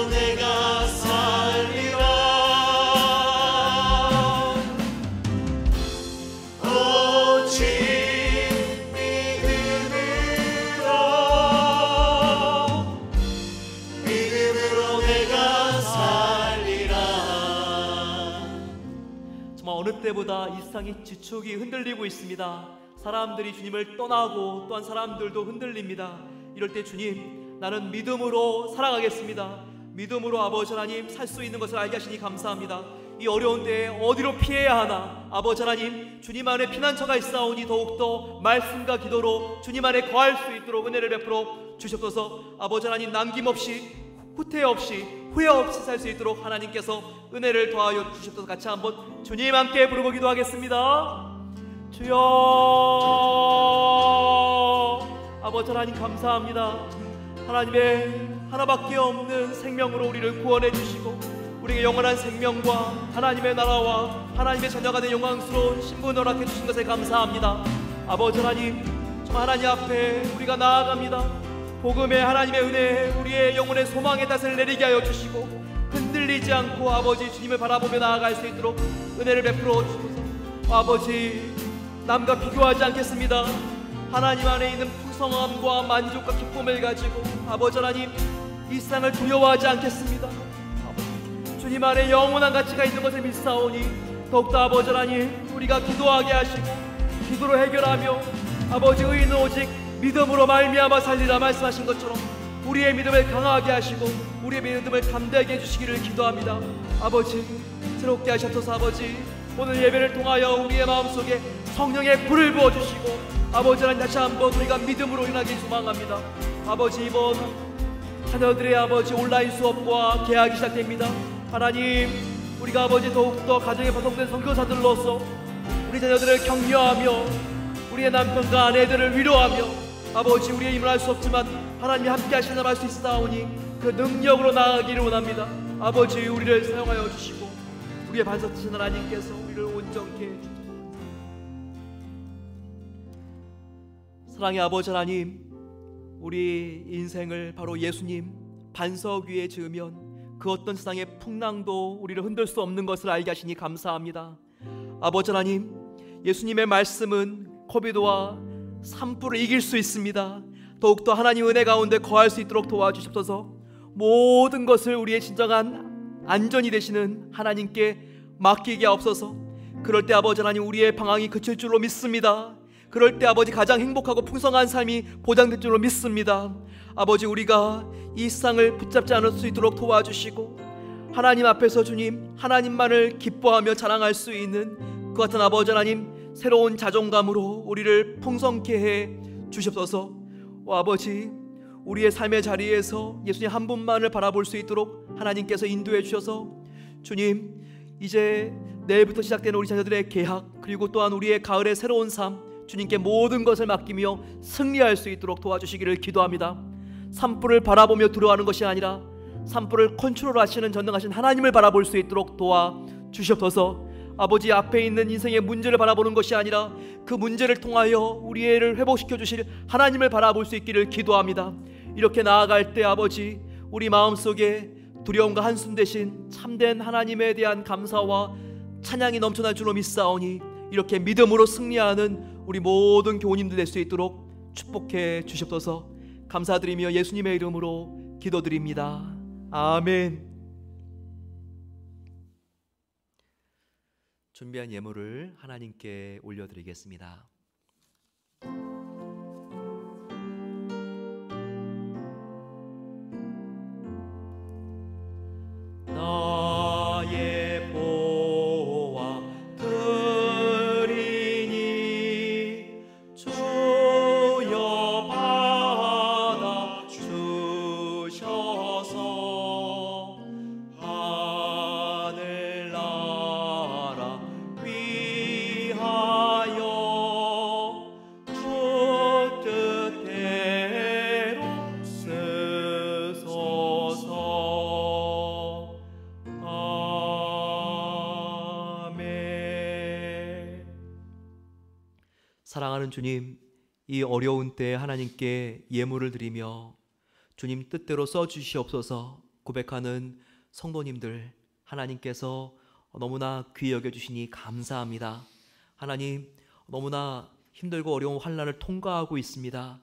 내가 살리라. 오직 믿음으로 내가 살리라. 정말 어느 때보다 이 세상이 지축이 흔들리고 있습니다. 사람들이 주님을 떠나고 또한 사람들도 흔들립니다. 이럴 때 주님, 나는 믿음으로 살아가겠습니다. 믿음으로 아버지 하나님 살 수 있는 것을 알게 하시니 감사합니다. 이 어려운 때에 어디로 피해야 하나, 아버지 하나님 주님 안에 피난처가 있사오니 더욱더 말씀과 기도로 주님 안에 거할 수 있도록 은혜를 베풀어 주시옵소서. 아버지 하나님 남김없이, 후퇴 없이, 후회 없이 살 수 있도록 하나님께서 은혜를 더하여 주시옵소서. 같이 한번 주님 함께 부르고 기도하겠습니다. 주여, 아버지 하나님 감사합니다. 하나님의 하나밖에 없는 생명으로 우리를 구원해 주시고 우리에게 영원한 생명과 하나님의 나라와 하나님의 자녀가 된 영광스러운 신분을 허락해 주신 것에 감사합니다. 아버지 하나님, 정말 하나님 앞에 우리가 나아갑니다. 복음의 하나님의 은혜에 우리의 영혼의 소망의 닷을 내리게 하여 주시고 흔들리지 않고 아버지 주님을 바라보며 나아갈 수 있도록 은혜를 베풀어 주소서. 아버지, 남과 비교하지 않겠습니다. 하나님 안에 있는 풍성함과 만족과 기쁨을 가지고 아버지 하나님 이 세상을 두려워하지 않겠습니다. 주님 안에 영원한 가치가 있는 것을 믿사오니 더욱더 아버지 하나님 우리가 기도하게 하시고 기도로 해결하며 아버지 의인은 오직 믿음으로 말미암아 살리라 말씀하신 것처럼 우리의 믿음을 강하게 하시고 우리의 믿음을 담대하게 해주시기를 기도합니다. 아버지, 새롭게 하셔서 아버지 오늘 예배를 통하여 우리의 마음속에 성령의 불을 부어주시고 아버지 하나님 다시 한번 우리가 믿음으로 일어나기 소망합니다. 아버지 이번 자녀들의 아버지 온라인 수업과 개학이 시작됩니다. 하나님 우리가 아버지 더욱더 가정에 구성된 선교사들로서 우리 자녀들을 격려하며 우리의 남편과 아내들을 위로하며 아버지 우리의 힘을 할 수 없지만 하나님이 함께 하시는 할 수 있사오니 그 능력으로 나아가기를 원합니다. 아버지 우리를 사용하여 주시고 우리의 반석하신 하나님께서 우리를 온전케 해주시옵소서. 사랑의 아버지 하나님, 우리 인생을 바로 예수님 반석 위에 지으면 그 어떤 세상의 풍랑도 우리를 흔들 수 없는 것을 알게 하시니 감사합니다. 아버지 하나님, 예수님의 말씀은 코비드와 산불을 이길 수 있습니다. 더욱더 하나님 은혜 가운데 거할 수 있도록 도와주시옵소서. 모든 것을 우리의 진정한 안전이 되시는 하나님께 맡기게 하옵소서. 그럴 때 아버지 하나님 우리의 방황이 그칠 줄로 믿습니다. 그럴 때 아버지 가장 행복하고 풍성한 삶이 보장될 줄로 믿습니다. 아버지 우리가 이 세상을 붙잡지 않을 수 있도록 도와주시고 하나님 앞에서 주님 하나님만을 기뻐하며 자랑할 수 있는 그 같은 아버지 하나님 새로운 자존감으로 우리를 풍성케 해 주시옵소서. 아버지 우리의 삶의 자리에서 예수님 한 분만을 바라볼 수 있도록 하나님께서 인도해 주셔서 주님 이제 내일부터 시작되는 우리 자녀들의 개학 그리고 또한 우리의 가을의 새로운 삶 주님께 모든 것을 맡기며 승리할 수 있도록 도와주시기를 기도합니다. 산불을 바라보며 두려워하는 것이 아니라 산불을 컨트롤하시는 전능하신 하나님을 바라볼 수 있도록 도와주시옵소서. 아버지 앞에 있는 인생의 문제를 바라보는 것이 아니라 그 문제를 통하여 우리를 회복시켜 주실 하나님을 바라볼 수 있기를 기도합니다. 이렇게 나아갈 때 아버지 우리 마음속에 두려움과 한숨 대신 참된 하나님에 대한 감사와 찬양이 넘쳐날 줄로 믿사오니 이렇게 믿음으로 승리하는 우리 모든 교우님들 될 수 있도록 축복해 주시옵소서. 감사드리며 예수님의 이름으로 기도드립니다. 아멘. 준비한 예물을 하나님께 올려드리겠습니다. 나의 보화 드리니 주여 받아 주셔서 하늘나라 위하여 주 뜻대로 쓰소서. 아멘. 사랑하는 주님, 이 어려운 때에 하나님께 예물을 드리며 주님 뜻대로 써주시옵소서 고백하는 성도님들 하나님께서 너무나 귀히 여겨주시니 감사합니다. 하나님 너무나 힘들고 어려운 환난을 통과하고 있습니다.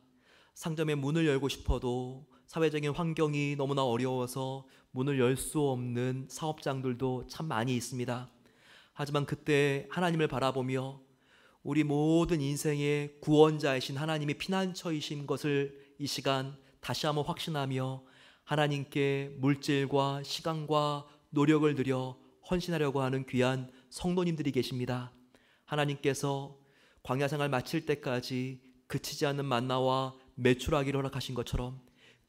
상점의 문을 열고 싶어도 사회적인 환경이 너무나 어려워서 문을 열 수 없는 사업장들도 참 많이 있습니다. 하지만 그때 하나님을 바라보며 우리 모든 인생의 구원자이신 하나님이 피난처이신 것을 이 시간 다시 한번 확신하며 하나님께 물질과 시간과 노력을 들여 헌신하려고 하는 귀한 성도님들이 계십니다. 하나님께서 광야 생활 마칠 때까지 그치지 않는 만나와 메추라기를 허락하신 것처럼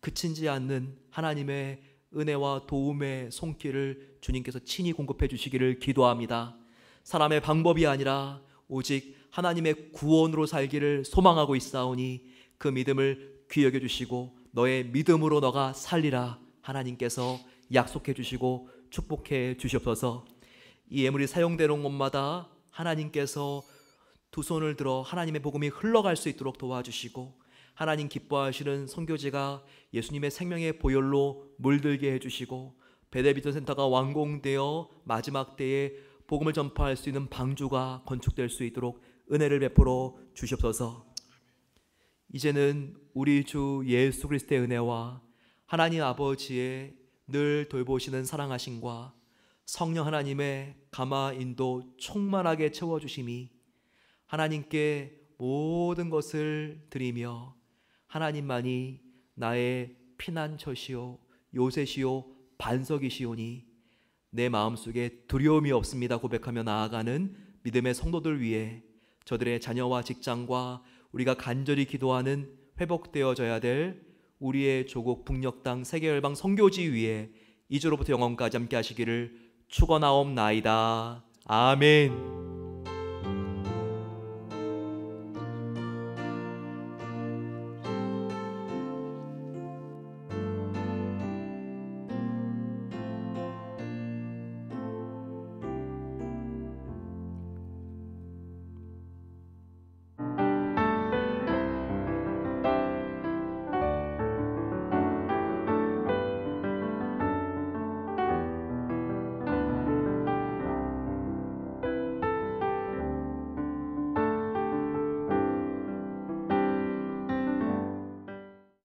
그치지 않는 하나님의 은혜와 도움의 손길을 주님께서 친히 공급해 주시기를 기도합니다. 사람의 방법이 아니라 오직 하나님의 구원으로 살기를 소망하고 있사오니 그 믿음을 귀히 여겨주시고 너의 믿음으로 너가 살리라 하나님께서 약속해 주시고 축복해 주시옵소서. 이 예물이 사용되는 곳마다 하나님께서 두 손을 들어 하나님의 복음이 흘러갈 수 있도록 도와주시고 하나님 기뻐하시는 선교지가 예수님의 생명의 보혈로 물들게 해주시고 베델비전 센터가 완공되어 마지막 때에 복음을 전파할 수 있는 방주가 건축될 수 있도록 은혜를 베풀어 주시옵소서. 이제는 우리 주 예수 그리스도의 은혜와 하나님 아버지의 늘 돌보시는 사랑하심과 성령 하나님의 감화 인도 충만하게 채워주심이 하나님께 모든 것을 드리며 하나님만이 나의 피난처시오 요새시오 반석이시오니 내 마음속에 두려움이 없습니다 고백하며 나아가는 믿음의 성도들 위해 저들의 자녀와 직장과 우리가 간절히 기도하는 회복되어져야 될 우리의 조국 북녘 땅 세계열방 선교지 위에 이제로부터 영원까지 함께 하시기를 축원하옵나이다. 아멘.